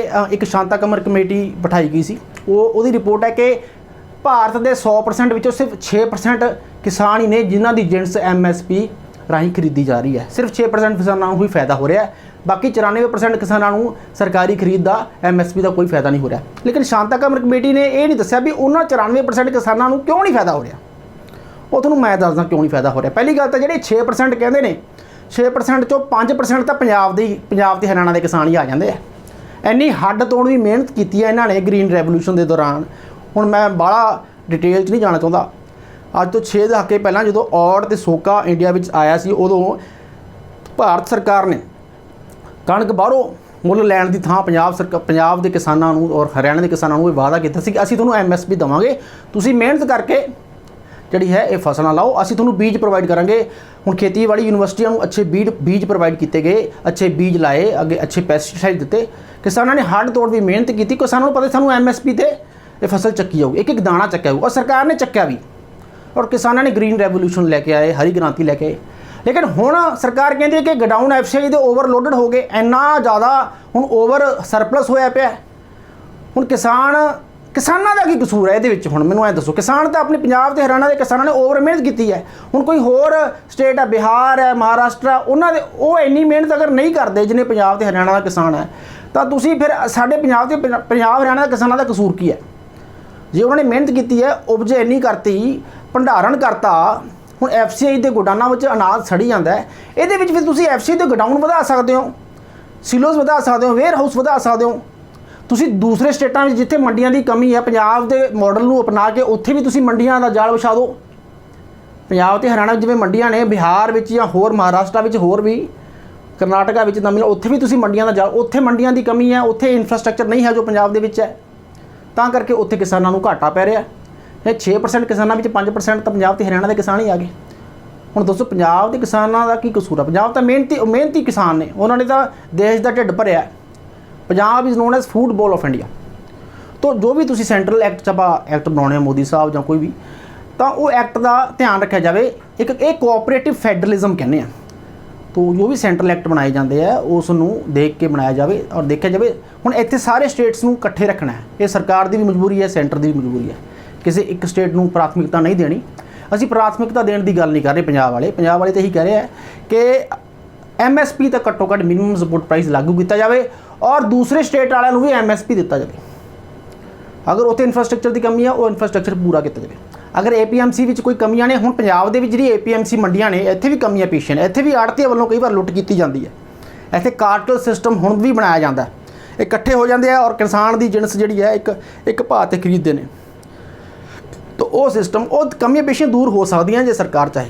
ਇੱਕ ਸ਼ਾਂਤਾ ਕਮਰ ਕਮੇਟੀ ਬਿਠਾਈ ਗਈ ਸੀ, ਉਹਦੀ ਰਿਪੋਰਟ ਹੈ ਕਿ ਭਾਰਤ ਦੇ 100% ਵਿੱਚੋਂ ਸਿਰਫ 6% ਕਿਸਾਨ ਹੀ ਨੇ ਜਿਨ੍ਹਾਂ ਦੀ ਜਿਣਸ MSP ਰਾਹੀਂ ਖਰੀਦੀ ਜਾ ਰਹੀ ਹੈ। ਸਿਰਫ 6% ਕਿਸਾਨਾਂ ਨੂੰ ਹੀ ਫਾਇਦਾ ਹੋ ਰਿਹਾ ਹੈ, ਬਾਕੀ 94% ਕਿਸਾਨਾਂ ਨੂੰ ਸਰਕਾਰੀ ਖਰੀਦ ਦਾ MSP ਦਾ ਕੋਈ ਫਾਇਦਾ ਨਹੀਂ ਹੋ ਰਿਹਾ। ਲੇਕਿਨ ਸ਼ਾਂਤਾ ਕਮਰ ਕਮੇਟੀ ਨੇ ਇਹ ਨਹੀਂ ਦੱਸਿਆ ਵੀ ਉਹਨਾਂ 94% ਕਿਸਾਨਾਂ ਨੂੰ ਕਿਉਂ ਨਹੀਂ ਫਾਇਦਾ ਹੋ ਰਿਹਾ। ਉਹ ਤੁਹਾਨੂੰ ਮੈਂ ਦੱਸਦਾ ਕਿਉਂ ਨਹੀਂ ਫਾਇਦਾ ਹੋ ਰਿਹਾ। ਪਹਿਲੀ ਗੱਲ ਤਾਂ ਜਿਹੜੇ 6% ਕਹਿੰਦੇ ਨੇ, 6% ਚੋਂ 5% ਤਾਂ ਪੰਜਾਬ ਤੇ ਹਰਿਆਣਾ ਦੇ ਕਿਸਾਨ ਹੀ ਆ ਜਾਂਦੇ ਆ। ਇੰਨੀ ਹੱਡ ਤੋੜ ਵੀ ਮਿਹਨਤ ਕੀਤੀ ਹੈ ਇਹਨਾਂ ਨੇ ਗ੍ਰੀਨ ਰੈਵੋਲੂਸ਼ਨ ਦੇ ਦੌਰਾਨ। ਹੁਣ ਮੈਂ ਬਾਹਲਾ ਡਿਟੇਲ 'ਚ ਨਹੀਂ ਜਾਣਾ ਚਾਹੁੰਦਾ। ਅੱਜ ਤੋਂ 6 ਦਹਾਕੇ ਪਹਿਲਾਂ ਜਦੋਂ ਔੜ ਤੇ ਸੋਕਾ ਇੰਡੀਆ ਵਿੱਚ ਆਇਆ ਸੀ, ਉਦੋਂ ਭਾਰਤ ਸਰਕਾਰ ਨੇ ਕਣਕ ਬਾਹਰੋਂ ਮੁੱਲ ਲੈਣ ਦੀ ਥਾਂ ਪੰਜਾਬ ਦੇ ਕਿਸਾਨਾਂ ਨੂੰ ਔਰ ਹਰਿਆਣਾ ਦੇ ਕਿਸਾਨਾਂ ਨੂੰ ਇਹ ਵਾਅਦਾ ਕੀਤਾ ਸੀ ਕਿ ਅਸੀਂ ਤੁਹਾਨੂੰ MSP ਦੇਵਾਂਗੇ, ਤੁਸੀਂ ਮਿਹਨਤ ਕਰਕੇ ਜਿਹੜੀ ਹੈ ਇਹ ਫਸਲਾਂ ਲਾਓ, ਅਸੀਂ ਤੁਹਾਨੂੰ ਬੀਜ ਪ੍ਰੋਵਾਈਡ ਕਰਾਂਗੇ। ਹੁਣ ਖੇਤੀਬਾੜੀ ਯੂਨੀਵਰਸਿਟੀਆਂ ਨੂੰ ਅੱਛੇ ਬੀਜ ਪ੍ਰੋਵਾਈਡ ਕੀਤੇ ਗਏ, ਅੱਛੇ ਬੀਜ ਲਾਏ, ਅੱਗੇ ਅੱਛੇ ਪੈਸਟੀਸਾਈਡ ਦਿੱਤੇ, ਕਿਸਾਨਾਂ ਨੇ ਹੱਡ ਤੋੜ ਵੀ ਮਿਹਨਤ ਕੀਤੀ। ਕਿਸਾਨਾਂ ਨੂੰ ਪਤਾ ਸਾਨੂੰ MSP ਤੇ ਇਹ ਫਸਲ ਚੱਕੀ ਜਾਊਗੀ, ਇੱਕ ਇੱਕ ਦਾਣਾ ਚੱਕਿਆ ਜਾਊ, ਔਰ ਸਰਕਾਰ ਨੇ ਚੱਕਿਆ ਵੀ, ਔਰ ਕਿਸਾਨਾਂ ਨੇ ਗ੍ਰੀਨ ਰੈਵੋਲੂਸ਼ਨ ਲੈ ਕੇ ਆਏ, ਹਰੀ ਕ੍ਰਾਂਤੀ ਲੈ ਕੇ ਆਏ। ਲੇਕਿਨ ਹੁਣ ਸਰਕਾਰ ਕਹਿੰਦੀ ਹੈ ਕਿ ਗਡਾਊਨ FCI ਦੇ ਓਵਰਲੋਡਡ ਹੋ ਗਏ, ਇੰਨਾ ਜ਼ਿਆਦਾ ਹੁਣ ਓਵਰ ਸਰਪਲਸ ਹੋਇਆ ਪਿਆ। ਹੁਣ ਕਿਸਾਨਾਂ ਦਾ ਕੀ ਕਸੂਰ ਹੈ ਇਹਦੇ ਵਿੱਚ? ਹੁਣ ਮੈਨੂੰ ਐਂ ਦੱਸੋ, ਕਿਸਾਨ ਤਾਂ ਆਪਣੇ ਪੰਜਾਬ ਤੇ ਹਰਿਆਣਾ ਦੇ ਕਿਸਾਨਾਂ ਨੇ ਓਵਰ ਮਿਹਨਤ ਕੀਤੀ ਹੈ। ਹੁਣ ਕੋਈ ਹੋਰ ਸਟੇਟ ਹੈ, ਬਿਹਾਰ ਹੈ, ਮਹਾਰਾਸ਼ਟਰ, ਉਹਨਾਂ ਦੇ ਉਹ ਇੰਨੀ ਮਿਹਨਤ ਅਗਰ ਨਹੀਂ ਕਰਦੇ ਜਿੰਨੇ ਪੰਜਾਬ ਤੇ ਹਰਿਆਣਾ ਦਾ ਕਿਸਾਨ ਹੈ, ਤਾਂ ਤੁਸੀਂ ਫਿਰ ਸਾਡੇ ਪੰਜਾਬ ਹਰਿਆਣਾ ਦੇ ਕਿਸਾਨਾਂ ਦਾ ਕਸੂਰ ਕੀ ਹੈ? ਜੇ ਉਹਨਾਂ ਨੇ ਮਿਹਨਤ ਕੀਤੀ ਹੈ, ਉਪਜ ਇੰਨੀ ਕਰਤੀ, ਭੰਡਾਰਨ ਕਰਤਾ, ਹੁਣ FCI ਦੇ ਗੋਡਾਊਨਾਂ ਵਿੱਚ ਅਨਾਜ ਸੜੀ ਜਾਂਦਾ ਹੈ, ਇਹਦੇ ਵਿੱਚ ਫਿਰ ਤੁਸੀਂ FCI ਦੇ ਗੋਡਾਊਨ ਵਧਾ ਸਕਦੇ ਹੋ, ਸਿਲੋਜ਼ ਵਧਾ ਸਕਦੇ ਹੋ, ਵੇਅਰ ਹਾਊਸ ਵਧਾ ਸਕਦੇ ਹੋ। ਤੁਸੀਂ ਦੂਸਰੇ ਸਟੇਟਾਂ ਵਿੱਚ ਜਿੱਥੇ ਮੰਡੀਆਂ ਦੀ ਕਮੀ ਹੈ, ਪੰਜਾਬ ਦੇ ਮਾਡਲ ਨੂੰ ਅਪਣਾ ਕੇ ਉੱਥੇ ਵੀ ਤੁਸੀਂ ਮੰਡੀਆਂ ਦਾ ਜਾਲ ਵਿਛਾ ਦਿਓ। ਪੰਜਾਬ ਤੇ ਹਰਿਆਣਾ ਵਿੱਚ ਜਿਵੇਂ ਮੰਡੀਆਂ ਨੇ, ਬਿਹਾਰ ਵਿੱਚ ਜਾਂ ਹੋਰ ਮਹਾਰਾਸ਼ਟਰ ਵਿੱਚ, ਹੋਰ ਵੀ ਕਰਨਾਟਕਾ ਵਿੱਚ, ਤਮਿਲ, ਉੱਥੇ ਵੀ ਤੁਸੀਂ ਮੰਡੀਆਂ ਦਾ ਜਾਲ, ਉੱਥੇ ਮੰਡੀਆਂ ਦੀ ਕਮੀ ਹੈ, ਉੱਥੇ ਇਨਫਰਾਸਟ੍ਰਕਚਰ ਨਹੀਂ ਹੈ ਜੋ ਪੰਜਾਬ ਦੇ ਵਿੱਚ ਹੈ, ਤਾਂ ਕਰਕੇ ਉੱਥੇ ਕਿਸਾਨਾਂ ਨੂੰ ਘਾਟਾ ਪੈ ਰਿਹਾ। ਇਹ 6% ਕਿਸਾਨਾਂ ਵਿੱਚ 5% ਤਾਂ ਪੰਜਾਬ ਤੇ ਹਰਿਆਣਾ ਦੇ ਕਿਸਾਨ ਹੀ ਆ ਗਏ। ਹੁਣ ਦੋਸਤੋ, ਪੰਜਾਬ ਦੇ ਕਿਸਾਨਾਂ ਦਾ ਕੀ ਕਸੂਰ ਆ? ਪੰਜਾਬ ਤਾਂ ਮਿਹਨਤੀ ਕਿਸਾਨ ਨੇ, ਉਹਨਾਂ ਨੇ ਤਾਂ ਦੇਸ਼ ਦਾ ਢਿੱਡ ਭਰਿਆ। Punjab is non as food ਬੋਲ ਆਫ ਇੰਡੀਆ। ਤਾਂ ਜੋ ਵੀ ਤੁਸੀਂ ਸੈਂਟਰਲ ਐਕਟ 'ਚ ਆਪਾਂ ਐਕਟ ਬਣਾਉਣੇ ਆ, ਮੋਦੀ ਸਾਹਿਬ ਜਾਂ ਕੋਈ ਵੀ, ਤਾਂ ਉਹ ਐਕਟ ਦਾ ਧਿਆਨ ਰੱਖਿਆ ਜਾਵੇ। ਇਹ ਕੋਆਪਰੇਟਿਵ ਫੈਡਰਲਿਜ਼ਮ ਕਹਿੰਦੇ ਆ। ਤਾਂ ਜੋ ਵੀ ਸੈਂਟਰਲ ਐਕਟ ਬਣਾਏ ਜਾਂਦੇ ਆ ਉਸ ਨੂੰ ਦੇਖ ਕੇ ਬਣਾਇਆ ਜਾਵੇ ਔਰ ਦੇਖਿਆ ਜਾਵੇ। ਹੁਣ ਇੱਥੇ ਸਾਰੇ ਸਟੇਟਸ ਨੂੰ ਇਕੱਠੇ ਰੱਖਣਾ ਹੈ, ਇਹ ਸਰਕਾਰ ਦੀ ਵੀ ਮਜਬੂਰੀ ਹੈ, ਸੈਂਟਰ ਦੀ ਵੀ ਮਜਬੂਰੀ ਹੈ। ਕਿਸੇ ਇੱਕ ਸਟੇਟ ਨੂੰ ਪ੍ਰਾਥਮਿਕਤਾ ਨਹੀਂ ਦੇਣੀ। ਅਸੀਂ ਪ੍ਰਾਥਮਿਕਤਾ ਦੇਣ ਦੀ ਗੱਲ ਨਹੀਂ ਕਰ ਰਹੇ। ਪੰਜਾਬ ਵਾਲੇ ਤਾਂ ਇਹੀ ਕਹਿ ਰਹੇ ਹੈ ਕਿ MSP ਤਾਂ ਘੱਟੋ ਘੱਟ ਮਿਨੀਮਮ ਸਪੋਰਟ ਪ੍ਰਾਈਸ ਲਾਗੂ ਕੀਤਾ ਜਾਵੇ ਔਰ ਦੂਸਰੇ ਸਟੇਟ ਵਾਲਿਆਂ ਨੂੰ ਵੀ MSP ਦਿੱਤਾ ਜਾਵੇ। ਅਗਰ ਉੱਥੇ ਇਨਫਰਾਸਟ੍ਰਕਚਰ ਦੀ ਕਮੀ ਆ ਉਹ ਇਨਫਰਾਸਟ੍ਰਕਚਰ ਪੂਰਾ ਕੀਤਾ ਜਾਵੇ। ਅਗਰ APMC ਵਿੱਚ ਕੋਈ ਕਮੀਆਂ ਨੇ, ਹੁਣ ਪੰਜਾਬ ਦੇ ਵਿੱਚ ਜਿਹੜੀ APMC ਮੰਡੀਆਂ ਨੇ ਇੱਥੇ ਵੀ ਕਮੀਆਂ ਪੇਸ਼ ਨੇ। ਇੱਥੇ ਵੀ ਆੜ੍ਹਤੀਆਂ ਵੱਲੋਂ ਕਈ ਵਾਰ ਲੁੱਟ ਕੀਤੀ ਜਾਂਦੀ ਹੈ। ਇੱਥੇ ਕਾਰਟਲ ਸਿਸਟਮ ਹੁਣ ਵੀ ਬਣਾਇਆ ਜਾਂਦਾ, ਇਕੱਠੇ ਹੋ ਜਾਂਦੇ ਆ ਔਰ ਕਿਸਾਨ ਦੀ ਜਿਣਸ ਜਿਹੜੀ ਹੈ ਇੱਕ ਭਾਅ 'ਤੇ ਖਰੀਦਦੇ ਨੇ। ਤਾਂ ਉਹ ਸਿਸਟਮ, ਉਹ ਕਮੀਆਂ ਪੇਸ਼ੀਆਂ ਦੂਰ ਹੋ ਸਕਦੀਆਂ ਜੇ ਸਰਕਾਰ ਚਾਹੇ।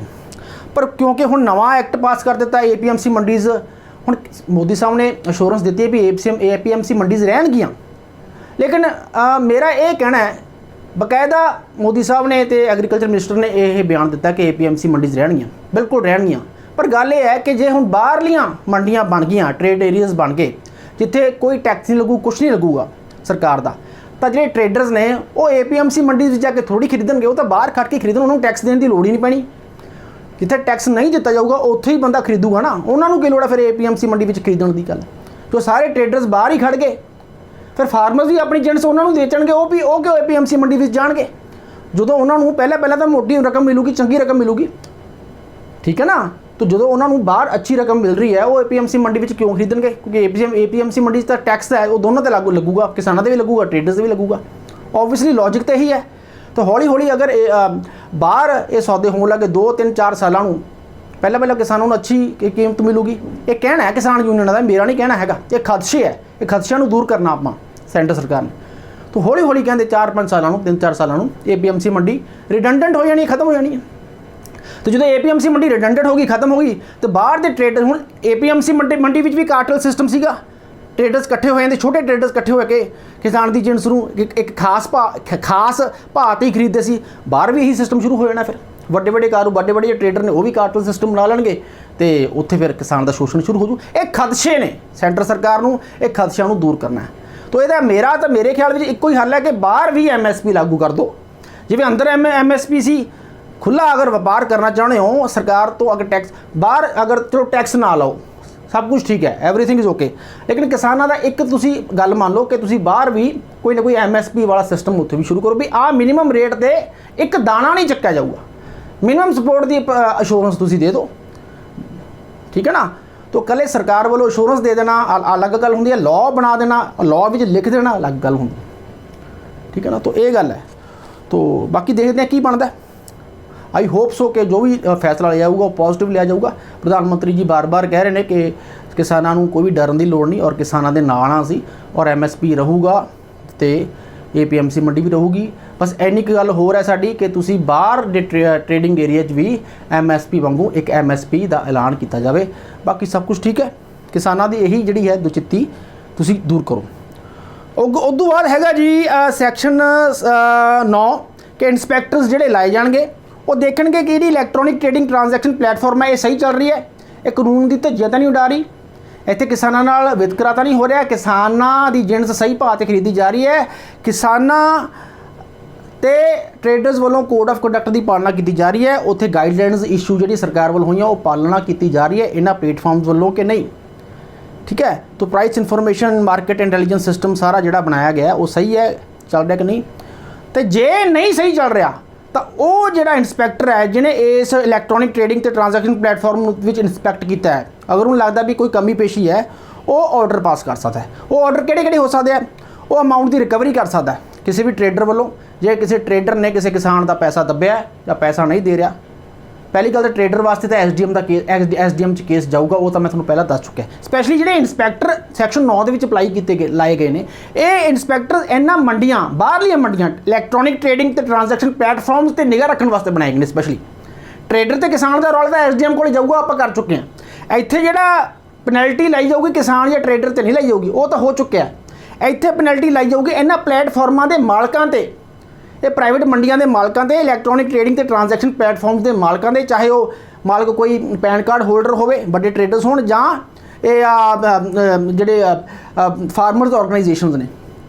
ਪਰ ਕਿਉਂਕਿ ਹੁਣ ਨਵਾਂ ਐਕਟ ਪਾਸ ਕਰ ਦਿੱਤਾ APMC ਮੰਡੀਜ਼, ਹੁਣ ਮੋਦੀ ਸਾਹਿਬ ਨੇ ਅਸ਼ੋਰੈਂਸ ਦਿੱਤੀ ਹੈ ਵੀ APMC ਮੰਡੀਜ਼ ਰਹਿਣਗੀਆਂ। ਲੇਕਿਨ ਮੇਰਾ ਇਹ ਕਹਿਣਾ ਹੈ, ਬਕਾਇਦਾ ਮੋਦੀ ਸਾਹਿਬ ਨੇ ਤੇ ਐਗਰੀਕਲਚਰ ਮਿਨਿਸਟਰ ਨੇ ਇਹ ਬਿਆਨ ਦਿੱਤਾ ਕਿ APMC ਮੰਡੀਜ਼ ਰਹਿਣਗੀਆਂ, ਬਿਲਕੁਲ ਰਹਿਣਗੀਆਂ। ਪਰ ਗੱਲ ਇਹ ਹੈ ਕਿ ਜੇ ਹੁਣ ਬਾਹਰਲੀਆਂ ਮੰਡੀਆਂ ਬਣ ਗਈਆਂ, ਟ੍ਰੇਡ ਏਰੀਆਜ਼ ਬਣ ਗਏ ਜਿੱਥੇ ਕੋਈ ਟੈਕਸ ਨਹੀਂ ਲੱਗੂ, ਕੁਛ ਨਹੀਂ ਲੱਗੂਗਾ ਸਰਕਾਰ ਦਾ, ਤਾਂ ਜਿਹੜੇ ਟ੍ਰੇਡਰਸ ਨੇ ਉਹ APMC ਮੰਡੀ ਵਿੱਚ ਜਾ ਕੇ ਥੋੜ੍ਹੀ ਖਰੀਦਣਗੇ, ਉਹ ਤਾਂ ਬਾਹਰ ਖੜ ਕੇ ਖਰੀਦਣ। ਉਹਨਾਂ ਨੂੰ ਟੈਕਸ ਦੇਣ ਦੀ ਲੋੜ ਹੀ ਨਹੀਂ ਪੈਣੀ। ਜਿੱਥੇ ਟੈਕਸ ਨਹੀਂ ਦਿੱਤਾ ਜਾਊਗਾ ਉੱਥੇ ਹੀ ਬੰਦਾ ਖਰੀਦੂਗਾ ਨਾ। ਉਹਨਾਂ ਨੂੰ ਕੀ ਲੋੜ ਹੈ ਫਿਰ APMC ਮੰਡੀ ਵਿੱਚ ਖਰੀਦਣ ਦੀ? ਗੱਲ ਜੋ ਸਾਰੇ ਟ੍ਰੇਡਰਸ ਬਾਹਰ ਹੀ ਖੜ ਗਏ, ਫਿਰ ਫਾਰਮਰਸ ਵੀ ਆਪਣੀ ਜਿਣਸ ਉਹਨਾਂ ਨੂੰ ਵੇਚਣਗੇ। ਉਹ ਕਿਉਂ APMC ਮੰਡੀ ਵਿੱਚ ਜਾਣਗੇ ਜਦੋਂ ਉਹਨਾਂ ਨੂੰ ਪਹਿਲਾਂ ਤਾਂ ਮੋਟੀ ਰਕਮ ਮਿਲੂਗੀ, ਚੰਗੀ ਰਕਮ ਮਿਲੂਗੀ, ਠੀਕ ਹੈ ਨਾ। ਤਾਂ ਜਦੋਂ ਉਹਨਾਂ ਨੂੰ ਬਾਹਰ ਅੱਛੀ ਰਕਮ ਮਿਲ ਰਹੀ ਹੈ ਉਹ APMC ਮੰਡੀ ਵਿੱਚ ਕਿਉਂ ਖਰੀਦਣਗੇ? ਕਿਉਂਕਿ APMC ਮੰਡੀ 'ਚ ਤਾਂ ਟੈਕਸ ਹੈ, ਉਹ ਦੋਨੋਂ 'ਤੇ ਲਾਗੂ ਲੱਗੂਗਾ, ਕਿਸਾਨਾਂ 'ਤੇ ਵੀ ਲੱਗੂਗਾ, ਟ੍ਰੇਡਰਸ 'ਤੇ ਵੀ ਲੱਗੂਗਾ। ਓਬਵੀਅਸਲੀ ਲੌਜਿਕ ਤਾਂ ਇਹੀ ਹੈ। ਤਾਂ ਹੌਲੀ ਹੌਲੀ ਅਗਰ ਬਾਹਰ ਇਹ ਸੌਦੇ ਹੋਣ ਲੱਗੇ 2 3 4 ਸਾਲਾਂ ਨੂੰ, ਪਹਿਲਾਂ ਕਿਸਾਨਾਂ ਨੂੰ ਅੱਛੀ ਕੀਮਤ ਮਿਲੂਗੀ। ਇਹ ਕਹਿਣਾ ਹੈ ਕਿਸਾਨ ਯੂਨੀਅਨਾਂ ਦਾ, ਮੇਰਾ ਨਹੀਂ ਕਹਿਣਾ ਹੈਗਾ। ਇਹ ਖਦਸ਼ੇ ਹੈ, ਇਹ ਖਦਸ਼ਿਆਂ ਨੂੰ ਦੂਰ ਕਰਨਾ ਆਪਾਂ ਸੈਂਟਰ ਸਰਕਾਰ ਨੇ। ਤਾਂ ਹੌਲੀ ਹੌਲੀ ਕਹਿੰਦੇ 4-5 ਸਾਲਾਂ ਨੂੰ, 3-4 ਸਾਲਾਂ ਨੂੰ APMC ਮੰਡੀ ਰਿਡੰਡੈਂਟ ਹੋ ਜਾਣੀ, ਖਤਮ ਹੋ ਜਾਣੀ ਹੈ। तो जो APMC मंडी रिडंडेंट होगी, खत्म होगी, तो बाहर के ट्रेडर हूँ APMC मंडी भी कार्टल सिस्टम सीगा। ट्रेडर्स इकट्ठे हो जाते, छोटे ट्रेडर्स इकट्ठे होकर किसान की जिणस नूं एक खास भाव ते ही खरीदते सी। बाहर भी यही सिस्टम शुरू हो जाना। फिर ਵੱਡੇ ਵੱਡੇ ट्रेडर ने वो भी कार्टल सिस्टम बना लेंगे तो उत्थे फिर किसान का शोषण शुरू हो जू। ये खदशे ने सेंटर सरकार नूं, ये खदशिਆਂ ਨੂੰ दूर करना है। तो यदा मेरे ख्याल में एक ही हल है कि बाहर भी MSP लागू कर दो। जिवें अंदर MSP सी, खुला अगर व्यापार करना चाहते हो सरकार तो अगर टैक्स बाहर, अगर चलो टैक्स ना लाओ, सब कुछ ठीक है, एवरीथिंग इज़ ओके। लेकिन किसानों का एक तुसी गल मान लो कि तुसी बाहर भी कोई ना कोई MSP वाला सिस्टम उत्थे भी शुरू करो भी आ मिनीमम रेट ते एक दाना नहीं चक्या जाऊगा। मिनीमम सपोर्ट की अशोरेंस तुसी दे दो, ठीक है ना। तो कल सरकार वालों अशोरेंस दे देना अलग गल होंदी है, लॉ बना देना, लॉ में लिख देना अलग गल होंदी, ठीक है ना। तो ये गल है। तो बाकी देखते हैं की बनता है। आई होप सो कि जो भी फैसला लिया जाऊगा वो पॉजिटिव लिया जाऊगा। प्रधानमंत्री जी बार बार कह रहे हैं कि किसानों को कोई भी डरन की लोड़ नहीं और किसानों के नाल हाँ सी और MSP रहूगा तो APMC मंडी भी रहूगी। बस इन्नी क गल होर है साडी कि तुसी बाहर दे ट्रेडिंग एरिया भी MSP वांगू एक MSP का ऐलान किया जाए। बाकी सब कुछ ठीक है। किसानों की यही जी है दुचित्ती तुसी दूर करो। उदों बाद हैगा जी सैक्शन 9 कि इंस्पैक्टर्स जिहड़े लाए जाणगे वो देखणगे कि इलैक्ट्रॉनिक ट्रेडिंग ट्रांजैक्शन प्लेटफॉर्म है ये सही चल रही है, ये कानून की धज्जियां तां नहीं उड़ा रही, इत्थे किसानां नाल वितकरा तां नहीं हो रहा, किसानां दी जिणस सही भाव ते खरीदी जा रही है, किसानां ते ट्रेडर्स वालों कोड ऑफ कंडक्ट की पालना की जा रही है, उत्थे गाइडलाइनस इशू जी सरकार वालों हुई वो पालना की जा रही है इन्हां प्लेटफॉर्म्स वालों कि नहीं, ठीक है। तो price information market intelligence system सारा जिहड़ा बनाया गया वो सही है, चल रहा कि नहीं। तो जे नहीं सही चल रहा तो वो जिहड़ा इंस्पैक्टर है जिन्हें इस इलैक्ट्रॉनिक ट्रेडिंग ते ट्रांजैक्शन प्लेटफॉर्म विच इंस्पैक्ट किया है, अगर उन्हें लगता भी कोई कमी पेशी है वो ऑर्डर पास कर सकता है। वो ऑर्डर किहड़े हो सकते हैं, वो अमाउंट की रिकवरी कर सकता है किसी भी ट्रेडर वालों। जे किसी ट्रेडर ने किसी किसान का पैसा दबिया या पैसा नहीं दे रहा, पहली गल तो ट्रेडर वास्ते तो SDM का केस SDM केस जाऊगा, वो तो मैं थोड़ा पहले दस चुका है। स्पैशली जो इंस्पैक्टर सैक्शन 9 के अप्लाई किए लाए गए हैं ये इंस्पैक्टर इन्होंने मंडियां बाहरलियां मंडियां इलैक्ट्रॉनिक ट्रेडिंग ते ट्रांजैक्शन प्लेटफॉर्म्स ते निगाह रखने वास्ते बनाए गए। स्पैशली ट्रेडर ते किसान का रौला SDM को जाऊगा, आप कर चुके हैं। इत्थे जिहड़ा पेनल्टी लाई जाऊगी किसान या ट्रेडर ते नहीं लाई जाऊगी, वो तो हो चुका है। इत्थे पेनल्टी लाई जाऊगी इन्हां प्लेटफॉर्मां के मालकां ते, ये प्राइवेट मंडियां के मालकां ते इलैक्ट्रॉनिक ट्रेडिंग ते ट्रांजैक्शन प्लेटफॉर्म्स के मालकां ते, चाहे वो मालक कोई पैन कार्ड होल्डर होवे, बड़े ट्रेडर्स होण जां जिहड़े फार्मर्स ऑर्गेनाइजेशनस ने।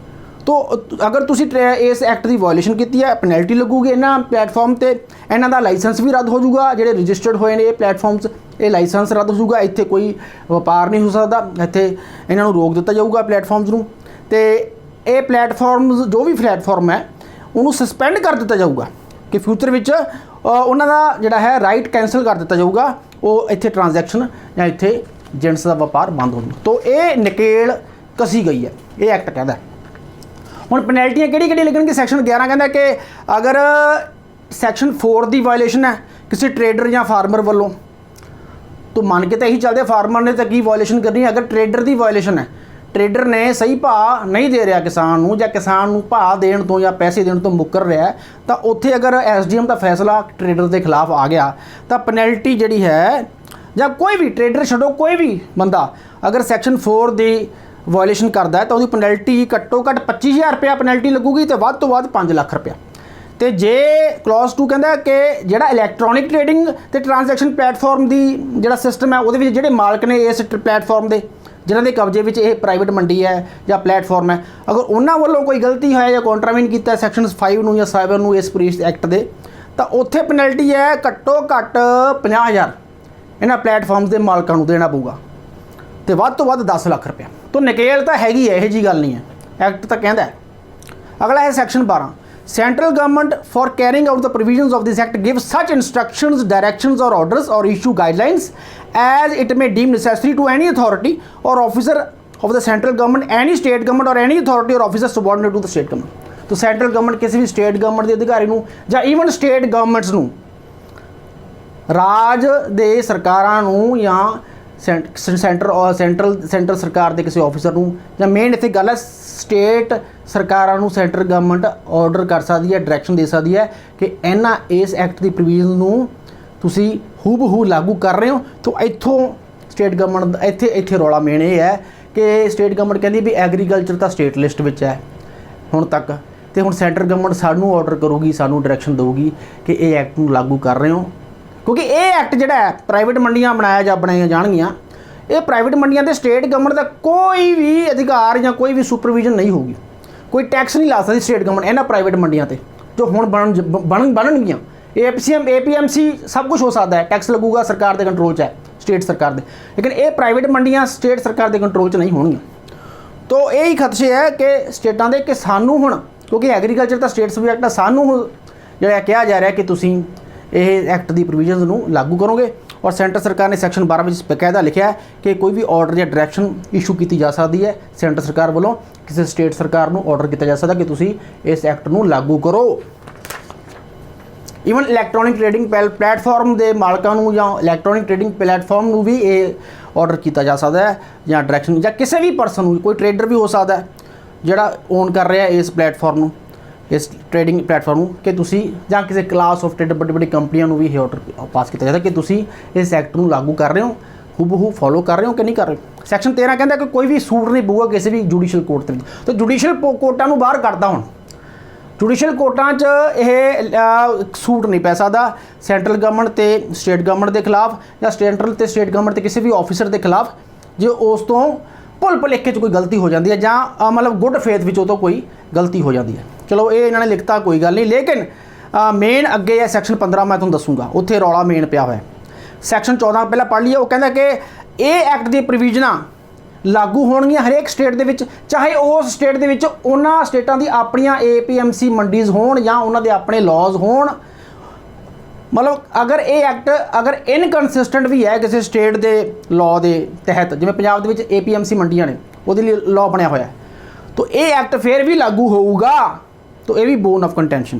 तो अगर तुसी इस एक्ट की वायलेशन की है पेनल्टी लगूगी इन्हां प्लेटफॉर्म ते, इन्हां दा लाइसेंस भी रद्द हो जाऊगा, जिहड़े रजिस्टर्ड होए ने प्लेटफॉर्म्स ये लाइसेंस रद्द हो जाऊगा, इत्थे कोई व्यापार नहीं हो सकता, इत्थे इन्हां नूं रोक दिता जाऊगा प्लेटफॉर्म्स नूं। ते ये प्लेटफॉर्म्स जो भी प्लेटफॉर्म है उन्होंने सस्पेंड कर दिता जाऊगा कि फ्यूचर विच ਉਹਨਾਂ ਦਾ ਜਿਹੜਾ ਹੈ ਰਾਈਟ ਕੈਂਸਲ ਕਰ ਦਿੱਤਾ ਜਾਊਗਾ, ਉਹ ਇੱਥੇ ਟ੍ਰਾਂਜੈਕਸ਼ਨ ਜਾਂ ਇੱਥੇ ਏਜੰਟਸ ਦਾ ਵਪਾਰ ਬੰਦ ਹੋ ਜੂ। तो ਇਹ ਨਕੇਲ ਕਸੀ ਗਈ ਹੈ, ਇਹ ਐਕਟ ਕਹਿੰਦਾ। ਹੁਣ ਪੈਨਲਟੀਆਂ ਕਿਹੜੀ ਲੱਗਣਗੀ? ਸੈਕਸ਼ਨ 11 ਕਹਿੰਦਾ ਕਿ ਅਗਰ ਸੈਕਸ਼ਨ 4 ਦੀ ਵਾਇਲੇਸ਼ਨ ਹੈ ਕਿਸੇ ਟਰੇਡਰ ਜਾਂ ਫਾਰਮਰ ਵੱਲੋਂ, तो ਮੰਨ ਕੇ ਤਾਂ ਇਹੀ ਚੱਲਦੇ ਫਾਰਮਰ ਨੇ ਤਾਂ ਕੀ ਵਾਇਲੇਸ਼ਨ ਕਰਨੀ ਹੈ। ਅਗਰ ਟਰੇਡਰ ਦੀ ਵਾਇਲੇਸ਼ਨ ਹੈ, ਟਰੇਡਰ ਨੇ ਸਹੀ ਭਾਅ ਨਹੀਂ ਦੇ ਰਿਹਾ ਕਿਸਾਨ ਨੂੰ, ਜਾਂ ਕਿਸਾਨ ਨੂੰ ਭਾਅ ਦੇਣ ਤੋਂ ਜਾਂ ਪੈਸੇ ਦੇਣ ਤੋਂ ਮੁੱਕਰ ਰਿਹਾ, ਤਾਂ ਉੱਥੇ ਅਗਰ ਐਸਡੀਐਮ ਦਾ ਫੈਸਲਾ ਟਰੇਡਰ ਦੇ ਖਿਲਾਫ ਆ ਗਿਆ ਤਾਂ ਪੈਨਲਟੀ ਜਿਹੜੀ ਹੈ, ਜਾਂ ਕੋਈ ਵੀ ਟਰੇਡਰ ਛੱਡੋ ਕੋਈ ਵੀ ਬੰਦਾ ਅਗਰ ਸੈਕਸ਼ਨ 4 ਦੀ ਵਾਇਲੇਸ਼ਨ ਕਰਦਾ ਹੈ ਤਾਂ ਉਹਦੀ ਪੈਨਲਟੀ ਘੱਟੋ ਘੱਟ 25,000 ਰੁਪਇਆ ਪੈਨਲਟੀ ਲੱਗੂਗੀ ਤੇ ਵੱਧ ਤੋਂ ਵੱਧ 5 ਲੱਖ ਰੁਪਇਆ। ਤੇ ਜੇ ਕਲੌਜ਼ 2 ਕਹਿੰਦਾ ਕਿ ਜਿਹੜਾ ਇਲੈਕਟ੍ਰੋਨਿਕ ਟ੍ਰੇਡਿੰਗ ਤੇ ਟ੍ਰਾਂਜੈਕਸ਼ਨ ਪਲੇਟਫਾਰਮ ਦੀ ਜਿਹੜਾ ਸਿਸਟਮ ਹੈ ਉਹਦੇ ਵਿੱਚ ਜਿਹੜੇ ਮਾਲਕ ਨੇ ਇਸ ਪਲੇਟਫਾਰਮ ਦੇ, ਜਿਨ੍ਹਾਂ ਦੇ ਕਬਜ਼ੇ ਵਿੱਚ ਇਹ ਪ੍ਰਾਈਵੇਟ ਮੰਡੀ ਹੈ ਜਾਂ ਪਲੇਟਫਾਰਮ ਹੈ, ਅਗਰ ਉਹਨਾਂ ਵੱਲੋਂ ਕੋਈ ਗਲਤੀ ਹੈ ਜਾਂ ਕੰਟਰਾਵੀਨ ਕੀਤਾ ਸੈਕਸ਼ਨ 5 ਨੂੰ ਜਾਂ 7 ਨੂੰ ਇਸ ਪੁਲਿਸ ਐਕਟ ਦੇ, ਤਾਂ ਉੱਥੇ ਪੈਨਲਟੀ ਹੈ ਘੱਟੋ ਘੱਟ 50,000 ਇਹਨਾਂ ਪਲੇਟਫਾਰਮਸ ਦੇ ਮਾਲਕਾਂ ਨੂੰ ਦੇਣਾ ਪਊਗਾ ਤੇ ਵੱਧ ਤੋਂ ਵੱਧ 10 ਲੱਖ ਰੁਪਇਆ। ਤਾਂ ਨਕੇਲ ਤਾਂ ਹੈਗੀ ਹੈ, ਇਹੋ ਜਿਹੀ ਗੱਲ ਨਹੀਂ ਹੈ, ਐਕਟ ਤਾਂ ਕਹਿੰਦਾ ਹੈ। ਅਗਲਾ ਹੈ section 12, central government for carrying out the provisions of this act give such instructions, directions or orders or issue guidelines as it may deem necessary to any authority or officer of the central government, any state government or any authority or officer subordinate to the state government. तो central government किसी भी state government के अधिकारी ਨੂੰ ਜਾਂ even state governments ਨੂੰ, ਰਾਜ ਦੇ ਸਰਕਾਰਾਂ ਨੂੰ ਜਾਂ ਸੈਂਟਰ ਸਰਕਾਰ ਦੇ ਕਿਸੇ ਆਫਿਸਰ ਨੂੰ, ਜਾਂ ਮੇਨ ਇੱਥੇ ਗੱਲ ਹੈ ਸਟੇਟ ਸਰਕਾਰਾਂ ਨੂੰ ਸੈਂਟਰ ਗਵਰਨਮੈਂਟ ਆਰਡਰ ਕਰ ਸਕਦੀ ਹੈ, ਡਾਇਰੈਕਸ਼ਨ ਦੇ ਸਕਦੀ ਹੈ ਕਿ ਇਹਨਾਂ ਇਸ ਐਕਟ ਦੀ ਪ੍ਰੋਵੀਜ਼ਨ ਨੂੰ ਤੁਸੀਂ ਹੂਬਹੂ ਲਾਗੂ ਕਰ ਰਹੇ ਹੋ। ਤਾਂ ਇੱਥੋਂ ਸਟੇਟ ਗਵਰਨਮੈਂਟ ਇੱਥੇ ਰੌਲਾ ਮੇਨ ਇਹ ਹੈ ਕਿ ਸਟੇਟ ਗਵਰਨਮੈਂਟ ਕਹਿੰਦੀ ਵੀ ਐਗਰੀਕਲਚਰ ਤਾਂ ਸਟੇਟ ਲਿਸਟ ਵਿੱਚ ਹੈ ਹੁਣ ਤੱਕ, ਤੇ ਹੁਣ ਸੈਂਟਰ ਗਵਰਨਮੈਂਟ ਸਾਨੂੰ ਆਰਡਰ ਕਰੂਗੀ, ਸਾਨੂੰ ਡਾਇਰੈਕਸ਼ਨ ਦੇਊਗੀ ਕਿ ਇਹ ਐਕਟ ਨੂੰ ਲਾਗੂ ਕਰ ਰਹੇ ਹੋ। ਕਿਉਂਕਿ ਇਹ ਐਕਟ ਜਿਹੜਾ ਹੈ ਪ੍ਰਾਈਵੇਟ ਮੰਡੀਆਂ ਬਣਾਈਆਂ ਜਾਣਗੀਆਂ, ਇਹ ਪ੍ਰਾਈਵੇਟ ਮੰਡੀਆਂ ਤੇ ਸਟੇਟ ਗਵਰਨਮੈਂਟ ਦਾ ਕੋਈ ਵੀ ਅਧਿਕਾਰ ਜਾਂ ਕੋਈ ਵੀ ਸੁਪਰਵਿਜ਼ਨ ਨਹੀਂ ਹੋਊਗੀ, ਕੋਈ ਟੈਕਸ ਨਹੀਂ ਲਾ ਸਕਦੀ ਸਟੇਟ ਗਵਰਨਮੈਂਟ ਇਹਨਾਂ ਪ੍ਰਾਈਵੇਟ ਮੰਡੀਆਂ ਤੇ ਜੋ ਹੁਣ ਬਣਨਗੀਆਂ। APMC ਸਭ ਕੁਝ ਹੋ ਸਕਦਾ ਹੈ, ਟੈਕਸ ਲੱਗੂਗਾ, ਸਰਕਾਰ ਦੇ ਕੰਟਰੋਲ 'ਚ ਹੈ, ਸਟੇਟ ਸਰਕਾਰ ਦੇ, ਲੇਕਿਨ ਇਹ ਪ੍ਰਾਈਵੇਟ ਮੰਡੀਆਂ ਸਟੇਟ ਸਰਕਾਰ ਦੇ ਕੰਟਰੋਲ 'ਚ ਨਹੀਂ ਹੋਣਗੀਆਂ। ਤਾਂ ਇਹ ਹੀ ਖਦਸ਼ੇ ਹੈ ਕਿ ਸਟੇਟਾਂ ਦੇ ਕਿ ਸਾਨੂੰ ਹੁਣ, ਕਿਉਂਕਿ ਐਗਰੀਕਲਚਰ ਤਾਂ ਸਟੇਟ ਸਬਜੈਕਟ ਹੈ, ਸਾਨੂੰ ਜਿਹੜਾ ਕਿਹਾ ਜਾ ਰਿਹਾ ਕਿ ਤੁਸੀਂ ਇਹ ਐਕਟ ਦੀ ਪ੍ਰੋਵੀਜ਼ਨਸ ਨੂੰ ਲਾਗੂ ਕਰੋਗੇ। ਔਰ ਸੈਂਟਰ ਸਰਕਾਰ ਨੇ ਸੈਕਸ਼ਨ 12 ਵਿੱਚ ਬਕਾਇਦਾ ਲਿਖਿਆ ਹੈ ਕਿ ਕੋਈ ਵੀ ਆਰਡਰ ਜਾਂ ਡਾਇਰੈਕਸ਼ਨ ਇਸ਼ੂ ਕੀਤੀ ਜਾ ਸਕਦੀ ਹੈ ਸੈਂਟਰ ਸਰਕਾਰ ਵੱਲੋਂ, ਕਿਸੇ ਸਟੇਟ ਸਰਕਾਰ ਨੂੰ ਆਰਡਰ ਕੀਤਾ ਜਾ ਸਕਦਾ ਕਿ ਤੁਸੀਂ ਇਸ ਐਕਟ ਨੂੰ ਲਾਗੂ ਕਰੋ। ਈਵਨ ਇਲੈਕਟ੍ਰੋਨਿਕ ਟ੍ਰੇਡਿੰਗ ਪਲੇਟਫਾਰਮ ਦੇ ਮਾਲਕਾਂ ਨੂੰ ਜਾਂ ਇਲੈਕਟ੍ਰੋਨਿਕ ਟ੍ਰੇਡਿੰਗ ਪਲੇਟਫਾਰਮ ਨੂੰ ਵੀ ਇਹ ਆਰਡਰ ਕੀਤਾ ਜਾ ਸਕਦਾ ਹੈ ਜਾਂ ਡਾਇਰੈਕਸ਼ਨ, ਜਾਂ ਕਿਸੇ ਵੀ ਪਰਸਨ ਨੂੰ, ਕੋਈ ਟ੍ਰੇਡਰ ਵੀ ਹੋ ਸਕਦਾ ਹੈ ਜਿਹੜਾ ਓਨ ਕਰ ਰਿਹਾ ਇਸ ਪਲੇਟਫਾਰਮ ਨੂੰ, ਇਸ ਟ੍ਰੇਡਿੰਗ ਪਲੇਟਫਾਰਮ ਨੂੰ, ਕਿ ਤੁਸੀਂ ਜਾਂ ਕਿਸੇ ਕਲਾਸ ਆਫ ਟ੍ਰੇਡਰ ਵੱਡੀ ਕੰਪਨੀਆਂ ਨੂੰ ਵੀ ਇਹ ਆਰਡਰ ਪਾਸ ਕੀਤਾ ਜਾਂਦਾ ਕਿ ਤੁਸੀਂ ਇਸ ਐਕਟ ਨੂੰ ਲਾਗੂ ਕਰ ਰਹੇ ਹੋ, ਹੂਬਹੂ ਫੋਲੋ ਕਰ ਰਹੇ ਹੋ ਕਿ ਨਹੀਂ ਕਰ ਰਹੇ। ਸੈਕਸ਼ਨ 13 ਕਹਿੰਦਾ ਕਿ ਕੋਈ ਵੀ ਸੂਟ ਨਹੀਂ ਪਊਗਾ ਕਿਸੇ ਵੀ ਜੁਡੀਸ਼ੀਅਲ ਕੋਰਟ ਦੇ ਵਿੱਚ। ਤਾਂ ਜੁਡੀਸ਼ੀਅਲ ਕੋਰਟਾਂ ਨੂੰ ਬਾਹਰ ਕੱਢਦਾ ਹੁਣ, ਜੁਡੀਸ਼ੀਅਲ ਕੋਰਟਾਂ 'ਚ ਇਹ ਸੂਟ ਨਹੀਂ ਪੈ ਸਕਦਾ ਸੈਂਟਰਲ ਗਵਰਨਮੈਂਟ ਤੇ ਸਟੇਟ ਗਵਰਨਮੈਂਟ ਦੇ ਖਿਲਾਫ, ਜਾਂ ਸੈਂਟਰਲ ਤੇ ਸਟੇਟ ਗਵਰਨਮੈਂਟ ਦੇ ਕਿਸੇ ਵੀ ਆਫਿਸਰ ਦੇ ਖਿਲਾਫ ਜੇ ਉਸ ਤੋਂ ਭੁੱਲ ਭੁਲੇਖੇ 'ਚ ਕੋਈ ਗਲਤੀ ਹੋ ਜਾਂਦੀ ਹੈ, ਜਾਂ ਮਤਲਬ ਗੁੱਡ ਫੇਥ ਵਿੱਚ ਉਹ ਤੋਂ ਕੋਈ ਗਲਤੀ ਹੋ ਜਾਂਦੀ ਹੈ। ਚਲੋ ਇਹ ਇਹਨਾਂ ਨੇ ਲਿਖਤਾ, ਕੋਈ ਗੱਲ ਨਹੀਂ, ਲੇਕਿਨ ਮੇਨ ਅੱਗੇ ਹੈ ਸੈਕਸ਼ਨ 15, ਮੈਂ ਤੁਹਾਨੂੰ ਦੱਸੂਗਾ, ਉੱਥੇ ਰੌਲਾ ਮੇਨ ਪਿਆ ਹੋਇਆ। ਸੈਕਸ਼ਨ 14 ਪਹਿਲਾਂ ਪੜ੍ਹ ਲਈਏ, ਉਹ ਕਹਿੰਦਾ ਕਿ ਇਹ ਐਕਟ ਦੀ ਪ੍ਰੋਵੀਜ਼ਨਾਂ ਲਾਗੂ ਹੋਣਗੀਆਂ ਹਰੇਕ ਸਟੇਟ ਦੇ ਵਿੱਚ, ਚਾਹੇ ਉਸ ਸਟੇਟ ਦੇ ਵਿੱਚ ਉਹਨਾਂ ਸਟੇਟਾਂ ਦੀ ਆਪਣੀਆਂ APMC ਮੰਡੀਜ਼ ਹੋਣ ਜਾਂ ਉਹਨਾਂ ਦੇ ਆਪਣੇ ਲਾਜ਼ ਹੋਣ। ਮਤਲਬ ਅਗਰ ਇਹ ਐਕਟ ਅਗਰ ਇਨਕਨਸਿਸਟੈਂਟ ਵੀ ਹੈ ਕਿਸੇ ਸਟੇਟ ਦੇ ਲਾਅ ਦੇ ਤਹਿਤ, ਜਿਵੇਂ ਪੰਜਾਬ ਦੇ ਵਿੱਚ APMC ਮੰਡੀਆਂ ਨੇ, ਉਹਦੇ ਲਈ ਲਾਅ ਬਣਿਆ ਹੋਇਆ, ਤਾਂ ਇਹ ਐਕਟ ਫਿਰ ਵੀ ਲਾਗੂ ਹੋਊਗਾ। ਤਾਂ ਇਹ ਵੀ ਬੋਨ ਆਫ ਕੰਟੈਂਸ਼ਨ,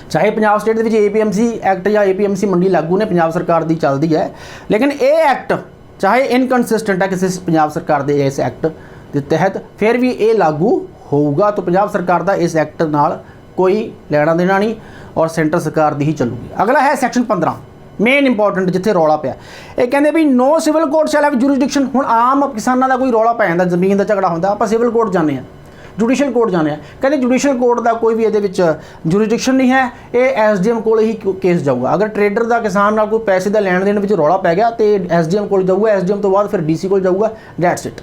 ਚਾਹੇ ਪੰਜਾਬ ਸਟੇਟ ਦੇ ਵਿੱਚ APMC ਐਕਟ ਜਾਂ APMC ਮੰਡੀ ਲਾਗੂ ਨੇ, ਪੰਜਾਬ ਸਰਕਾਰ ਦੀ ਚੱਲਦੀ ਹੈ, ਲੇਕਿਨ ਇਹ ਐਕਟ ਚਾਹੇ ਇਨਕਨਸਿਸਟੈਂਟ ਹੈ ਕਿਸੇ ਪੰਜਾਬ ਸਰਕਾਰ ਦੇ ਇਸ ਐਕਟ ਦੇ ਤਹਿਤ, ਫਿਰ ਵੀ ਇਹ ਲਾਗੂ ਹੋਊਗਾ। ਤਾਂ ਪੰਜਾਬ ਸਰਕਾਰ ਦਾ ਇਸ ਐਕਟ ਨਾਲ ਕੋਈ ਲੈਣਾ ਦੇਣਾ ਨਹੀਂ ਔਰ ਸੈਂਟਰ ਸਰਕਾਰ ਦੀ ਹੀ ਚੱਲੂਗੀ। ਅਗਲਾ ਹੈ ਸੈਕਸ਼ਨ 15, ਮੇਨ ਇੰਪੋਰਟੈਂਟ, ਜਿੱਥੇ ਰੌਲਾ ਪਿਆ। ਇਹ ਕਹਿੰਦੇ ਵੀ no civil court shall have jurisdiction. ਹੁਣ ਆਮ ਕਿਸਾਨਾਂ ਦਾ ਕੋਈ ਰੌਲਾ ਪੈ ਜਾਂਦਾ, ਜ਼ਮੀਨ ਦਾ ਝਗੜਾ ਹੁੰਦਾ, ਆਪਾਂ ਸਿਵਲ ਕੋਰਟ ਜਾਂਦੇ ਹਾਂ, ਜੁਡੀਸ਼ੀਅਲ ਕੋਰਟ ਜਾਂਦੇ ਹਾਂ, ਕਹਿੰਦੇ ਜੁਡੀਸ਼ੀਅਲ ਕੋਰਟ ਦਾ ਕੋਈ ਵੀ ਇਹਦੇ ਵਿੱਚ ਜੂਰਿਸਡਿਕਸ਼ਨ ਨਹੀਂ ਹੈ, ਇਹ SDM ਕੋਲ ਹੀ ਕੇਸ ਜਾਊਗਾ। ਅਗਰ ਟਰੇਡਰ ਦਾ ਕਿਸਾਨ ਨਾਲ ਕੋਈ ਪੈਸੇ ਦਾ ਲੈਣ ਦੇਣ ਵਿੱਚ ਰੌਲਾ ਪੈ ਗਿਆ ਤੇ SDM ਕੋਲ ਜਾਊਗਾ, SDM ਤੋਂ ਬਾਅਦ ਫਿਰ DC ਕੋਲ ਜਾਊਗਾ, ਡੈਟਸ ਇਟ।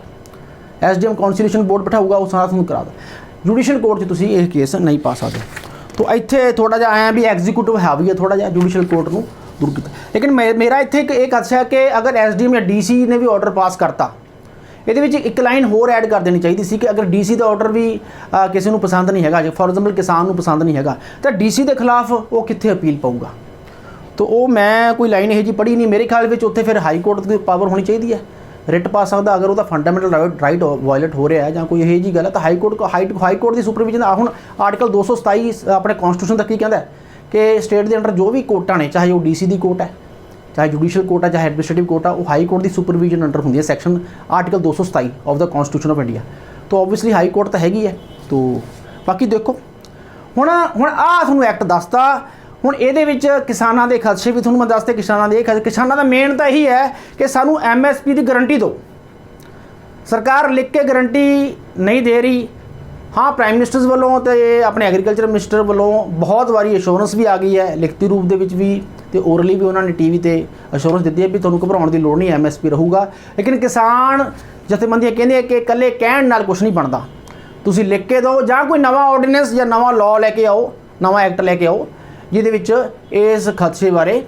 SDM ਕੌਂਸੂਲੇਸ਼ਨ ਬੋਰਡ ਬਿਠਾਊਗਾ, ਉਹ ਸਾਰਾ ਤੁਹਾਨੂੰ ਕਰਾ ਦੇ। ਜੁਡੀਸ਼ੀਅਲ ਕੋਰਟ 'ਚ ਤੁਸੀਂ ਇਹ ਕੇਸ ਨਹੀਂ ਪਾ ਸਕਦੇ। ਤਾਂ ਇੱਥੇ ਥੋੜ੍ਹਾ ਜਿਹਾ ਐਂ ਵੀ ਐਗਜ਼ੀਕਿਊਟਿਵ ਹੈਵੀ ਹੈ ਥੋੜ੍ਹਾ ਜਿਹਾ ਜੁਡੀਸ਼ੀਅਲ ਕੋਰਟ ਨੂੰ ਦੂਰ ਕੀਤਾ। ਲੇਕਿਨ ਮੇਰਾ ਇੱਥੇ ਇੱਕ ਇਹ ਖਦਸ਼ਾ ਹੈ ਕਿ ਅਗਰ SDM ਜਾਂ DC ਨੇ ਵੀ ਆਰਡਰ ਪਾਸ ਕਰਤਾ, ਇਹਦੇ ਵਿੱਚ ਇੱਕ ਲਾਈਨ ਹੋਰ ਐਡ ਕਰ ਦੇਣੀ ਚਾਹੀਦੀ ਸੀ ਕਿ ਅਗਰ ਡੀਸੀ ਦਾ ਆਰਡਰ ਵੀ ਕਿਸੇ ਨੂੰ ਪਸੰਦ ਨਹੀਂ ਹੈਗਾ, ਫੋਰ ਐਗਜ਼ਾਮਪਲ ਕਿਸਾਨ ਨੂੰ ਪਸੰਦ ਨਹੀਂ ਹੈਗਾ, ਤਾਂ ਡੀਸੀ ਦੇ ਖਿਲਾਫ ਉਹ ਕਿੱਥੇ ਅਪੀਲ ਪਾਊਗਾ। ਤਾਂ ਉਹ ਮੈਂ ਕੋਈ ਲਾਈਨ ਇਹੋ ਜਿਹੀ ਪੜ੍ਹੀ ਨਹੀਂ, ਮੇਰੇ ਖਿਆਲ ਵਿੱਚ ਉੱਥੇ ਫਿਰ ਹਾਈ ਕੋਰਟ ਦੀ ਪਾਵਰ ਹੋਣੀ ਚਾਹੀਦੀ ਹੈ, ਰਿਟ ਪਾ ਸਕਦਾ ਅਗਰ ਉਹਦਾ ਫੰਡਾਮੈਂਟਲ ਰਾਈਟ ਵਾਇਲੇਟ ਹੋ ਰਿਹਾ ਹੈ ਜਾਂ ਕੋਈ ਇਹੋ ਜਿਹੀ ਗੱਲ ਹੈ ਤਾਂ ਹਾਈ ਕੋਰਟ ਦੀ ਸੁਪਰਵਿਜ਼ਨ। ਹੁਣ ਆਰਟੀਕਲ 227 ਆਪਣੇ ਕੌਨਸਟੀਟਿਊਸ਼ਨ ਦਾ ਕੀ ਕਹਿੰਦਾ ਕਿ ਸਟੇਟ ਦੇ ਅੰਡਰ ਜੋ ਵੀ ਕੋਰਟਾਂ ਨੇ, ਚਾਹੇ ਉਹ ਡੀਸੀ ਦੀ ਕੋਰਟ ਹੈ, ਚਾਹੇ ਜੁਡੀਸ਼ੀਅਲ ਕੋਰਟ ਹੈ, ਚਾਹੇ ਐਡਮਿਨਿਸਟ੍ਰੇਟਿਵ ਕੋਰਟ ਆ, ਉਹ ਹਾਈ ਕੋਰਟ ਦੀ ਸੁਪਰਵਿਜ਼ਨ ਅੰਡਰ ਹੁੰਦੀ ਹੈ, section article 227 of the constitution of India. ਤਾਂ ਓਬਵੀਅਸਲੀ ਹਾਈ ਕੋਰਟ ਤਾਂ ਹੈਗੀ ਹੈ। ਤਾਂ ਬਾਕੀ ਦੇਖੋ ਹੁਣ ਤੁਹਾਨੂੰ ਐਕਟ ਦੱਸਦਾ। ਹੁਣ ਇਹਦੇ ਵਿੱਚ ਕਿਸਾਨਾਂ ਦੇ ਖਦਸ਼ੇ ਵੀ ਤੁਹਾਨੂੰ ਮੈਂ ਦੱਸਦੇ। ਕਿਸਾਨਾਂ ਦਾ ਮੇਨ ਤਾਂ ਇਹੀ ਹੈ ਕਿ ਸਾਨੂੰ MSP ਦੀ ਗਰੰਟੀ ਦਿਓ। ਸਰਕਾਰ ਲਿਖ ਕੇ ਗਰੰਟੀ ਨਹੀਂ ਦੇ ਰਹੀ। ਹਾਂ, ਪ੍ਰਾਈਮ ਮਿਨਿਸਟਰਸ ਵੱਲੋਂ ਅਤੇ ਆਪਣੇ ਐਗਰੀਕਲਚਰ ਮਿਨਿਸਟਰ ਵੱਲੋਂ ਬਹੁਤ ਵਾਰੀ ਅਸ਼ੋਰੈਂਸ ਵੀ ਆ ਗਈ ਹੈ, ਲਿਖਤੀ ਰੂਪ ਦੇ ਵਿੱਚ ਵੀ ਅਤੇ ਓਰਲੀ ਵੀ ਉਹਨਾਂ ਨੇ TV 'ਤੇ ਅਸ਼ੋਰੈਂਸ ਦਿੱਤੀ ਹੈ ਵੀ ਤੁਹਾਨੂੰ ਘਬਰਾਉਣ ਦੀ ਲੋੜ ਨਹੀਂ, MSP ਰਹੂਗਾ। ਲੇਕਿਨ ਕਿਸਾਨ ਜਥੇਬੰਦੀਆਂ ਕਹਿੰਦੇ ਕਿ ਇਕੱਲੇ ਕਹਿਣ ਨਾਲ ਕੁਛ ਨਹੀਂ ਬਣਦਾ, ਤੁਸੀਂ ਲਿਖ ਕੇ ਦਿਓ ਜਾਂ ਕੋਈ ਨਵਾਂ ਆਰਡੀਨੈਂਸ ਜਾਂ ਨਵਾਂ ਲਾਅ ਲੈ ਕੇ ਆਓ, ਨਵਾਂ ਐਕਟ ਲੈ ਕੇ ਆਓ ਜਿਹਦੇ ਵਿੱਚ ਇਸ ਖਦਸ਼ੇ ਬਾਰੇ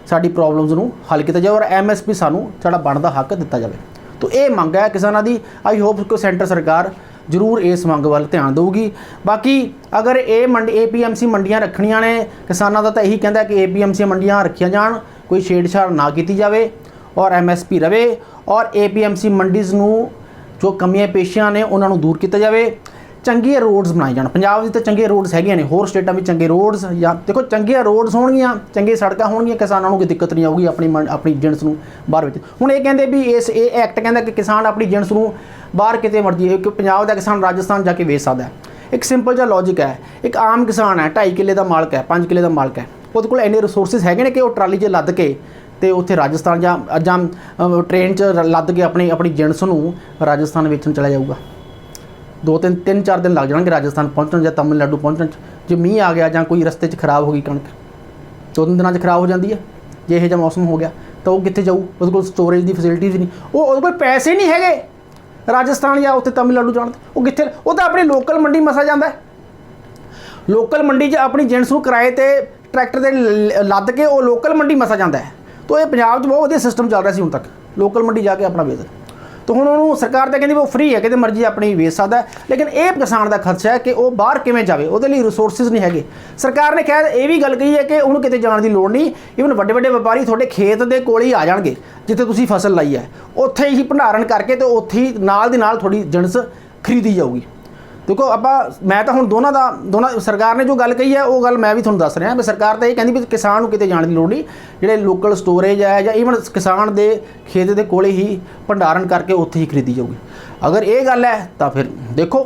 ਸਾਡੀ ਪ੍ਰੋਬਲਮਸ ਨੂੰ ਹੱਲ ਕੀਤਾ ਜਾਵੇ ਔਰ MSP ਸਾਨੂੰ ਸਾਡਾ ਬਣਦਾ ਹੱਕ ਦਿੱਤਾ ਜਾਵੇ। ਤਾਂ ਇਹ ਮੰਗ ਹੈ ਕਿਸਾਨਾਂ ਦੀ। ਆਈ ਹੋਪ ਕਿ ਸੈਂਟਰ ਸਰਕਾਰ ਜ਼ਰੂਰ ਇਸ ਮੰਗ ਵੱਲ ਧਿਆਨ ਦੇਊਗੀ। ਬਾਕੀ ਅਗਰ ਇਹ APMC ਮੰਡੀਆਂ ਰੱਖਣੀਆਂ ਨੇ, ਕਿਸਾਨਾਂ ਦਾ ਤਾਂ ਇਹੀ ਕਹਿੰਦਾ ਕਿ APMC ਮੰਡੀਆਂ ਰੱਖੀਆਂ ਜਾਣ, ਕੋਈ ਛੇੜਛਾੜ ਨਾ ਕੀਤੀ ਜਾਵੇ ਔਰ MSP ਰਵੇ ਔਰ APMC ਮੰਡੀਜ਼ ਨੂੰ ਜੋ ਕਮੀਆਂ ਪੇਸ਼ੀਆਂ ਨੇ ਉਹਨਾਂ ਨੂੰ ਦੂਰ ਕੀਤਾ ਜਾਵੇ। ਚੰਗੇ ਰੋਡਸ ਬਣਾਏ ਜਾਣ। ਪੰਜਾਬ ਦੇ ਤਾਂ ਚੰਗੇ ਰੋਡਸ ਹੈਗੀਆਂ ਨੇ, ਹੋਰ ਸਟੇਟਾਂ ਵਿੱਚ ਚੰਗੇ ਰੋਡਸ ਜਾਂ ਦੇਖੋ ਚੰਗੀਆਂ ਰੋਡਸ ਹੋਣਗੀਆਂ, ਚੰਗੀਆਂ ਸੜਕਾਂ ਹੋਣਗੀਆਂ, ਕਿਸਾਨਾਂ ਨੂੰ ਕੋਈ ਦਿੱਕਤ ਨਹੀਂ ਆਊਗੀ ਆਪਣੀ ਜਿਣਸ ਨੂੰ ਬਾਹਰ ਵਿੱਚ। ਹੁਣ ਇਹ ਕਹਿੰਦੇ ਵੀ ਇਹ ਐਕਟ ਕਹਿੰਦਾ ਕਿ ਕਿਸਾਨ ਆਪਣੀ ਜਿਣਸ ਨੂੰ ਬਾਹਰ ਕਿਤੇ ਮਰਜ਼ੀ, ਇੱਕ ਪੰਜਾਬ ਦਾ ਕਿਸਾਨ ਰਾਜਸਥਾਨ ਜਾ ਕੇ ਵੇਚ ਸਕਦਾ ਹੈ। ਇੱਕ ਸਿੰਪਲ ਜਿਹਾ ਲੌਜਿਕ ਹੈ। ਇੱਕ ਆਮ ਕਿਸਾਨ ਹੈ, 2.5 ਕਿੱਲੇ ਦਾ ਮਾਲਕ ਹੈ, 5 ਕਿੱਲੇ ਦਾ ਮਾਲਕ ਹੈ, ਉਹਦੇ ਕੋਲ ਇੰਨੇ ਰਿਸੋਰਸਿਸ ਹੈਗੇ ਨੇ ਕਿ ਉਹ ਟਰਾਲੀ 'ਚ ਲੱਦ ਕੇ ਅਤੇ ਉੱਥੇ ਰਾਜਸਥਾਨ ਜਾਂ ਟ੍ਰੇਨ 'ਚ ਲੱਦ ਕੇ ਆਪਣੀ ਜਿਣਸ ਨੂੰ ਰਾਜਸਥਾਨ ਵੇਚਣ ਚਲਾ ਜਾਊਗਾ। 3-4 ਦਿਨ ਲੱਗ ਜਾਣਗੇ ਰਾਜਸਥਾਨ ਪਹੁੰਚਣ ਜਾਂ ਤਮਿਲਨਾਡੂ ਪਹੁੰਚਣ 'ਚ। ਜੇ ਮੀਂਹ ਆ ਗਿਆ ਜਾਂ ਕੋਈ ਰਸਤੇ 'ਚ ਖਰਾਬ ਹੋ ਗਈ ਕਣਕ, 2 ਦਿਨਾਂ 'ਚ ਖਰਾਬ ਹੋ ਜਾਂਦੀ ਹੈ। ਜੇ ਇਹੋ ਜਿਹਾ ਮੌਸਮ ਹੋ ਗਿਆ ਤਾਂ ਉਹ ਕਿੱਥੇ ਜਾਊ? ਉਹਦੇ ਕੋਲ ਸਟੋਰੇਜ ਦੀ ਫੈਸਿਲਿਟੀਜ਼ ਨਹੀਂ, ਉਹਦੇ ਕੋਲ ਪੈਸੇ ਨਹੀਂ ਹੈਗੇ ਰਾਜਸਥਾਨ ਜਾਂ ਉੱਥੇ ਤਮਿਲਨਾਡੂ ਜਾਣ ਦੇ। ਉਹ ਕਿੱਥੇ? ਉਹ ਤਾਂ ਆਪਣੀ ਲੋਕਲ ਮੰਡੀ ਮਸਾ ਜਾਂਦਾ। ਲੋਕਲ ਮੰਡੀ 'ਚ ਆਪਣੀ ਜਿਣਸ ਨੂੰ ਕਿਰਾਏ 'ਤੇ ਟਰੈਕਟਰ 'ਤੇ ਲੱਦ ਕੇ ਉਹ ਲੋਕਲ ਮੰਡੀ ਮਸਾ ਜਾਂਦਾ ਹੈ। ਤਾਂ ਇਹ ਪੰਜਾਬ 'ਚ ਬਹੁਤ ਵਧੀਆ ਸਿਸਟਮ ਚੱਲ ਰਿਹਾ ਸੀ ਹੁਣ ਤੱਕ, ਲੋਕਲ ਮੰਡੀ ਜਾ ਕੇ ਆਪਣਾ ਵੇਚ। ਤਾਂ ਹੁਣ ਉਹਨੂੰ ਸਰਕਾਰ ਤਾਂ ਕਹਿੰਦੀ ਵੀ ਉਹ ਫ੍ਰੀ ਹੈ, ਕਿਤੇ ਮਰਜ਼ੀ ਆਪਣੀ ਵੇਚ ਸਕਦਾ। ਲੇਕਿਨ ਇਹ ਕਿਸਾਨ ਦਾ ਖਦਸ਼ਾ ਹੈ ਕਿ ਉਹ ਬਾਹਰ ਕਿਵੇਂ ਜਾਵੇ, ਉਹਦੇ ਲਈ ਰਿਸੋਰਸਿਸ ਨਹੀਂ ਹੈਗੇ। ਸਰਕਾਰ ਨੇ ਖੈਰ ਇਹ ਵੀ ਗੱਲ ਕਹੀ ਹੈ ਕਿ ਉਹਨੂੰ ਕਿਤੇ ਜਾਣ ਦੀ ਲੋੜ ਨਹੀਂ। ਈਵਨ ਵੱਡੇ ਵਪਾਰੀ ਤੁਹਾਡੇ ਖੇਤ ਦੇ ਕੋਲ ਹੀ ਆ ਜਾਣਗੇ, ਜਿੱਥੇ ਤੁਸੀਂ ਫਸਲ ਲਾਈ ਹੈ ਉੱਥੇ ਹੀ ਭੰਡਾਰਨ ਕਰਕੇ ਅਤੇ ਉੱਥੇ ਹੀ ਨਾਲ ਦੀ ਨਾਲ ਤੁਹਾਡੀ ਜਿਣਸ ਖਰੀਦੀ ਜਾਊਗੀ। ਦੇਖੋ ਮੈਂ ਤਾਂ ਹੁਣ ਦੋਨਾਂ ਸਰਕਾਰ ਨੇ ਜੋ ਗੱਲ ਕਹੀ ਹੈ ਉਹ ਗੱਲ ਮੈਂ ਵੀ ਤੁਹਾਨੂੰ ਦੱਸ ਰਿਹਾ ਵੀ ਸਰਕਾਰ ਤਾਂ ਇਹ ਕਹਿੰਦੀ ਵੀ ਕਿਸਾਨ ਨੂੰ ਕਿਤੇ ਜਾਣ ਦੀ ਲੋੜ ਨਹੀਂ, ਜਿਹੜੇ ਲੋਕਲ ਸਟੋਰੇਜ ਹੈ ਜਾਂ ਈਵਨ ਕਿਸਾਨ ਦੇ ਖੇਤ ਦੇ ਕੋਲੇ ਹੀ ਭੰਡਾਰਨ ਕਰਕੇ ਉੱਥੇ ਹੀ ਖਰੀਦੀ ਜਾਊਗੀ। ਅਗਰ ਇਹ ਗੱਲ ਹੈ ਤਾਂ ਫਿਰ ਦੇਖੋ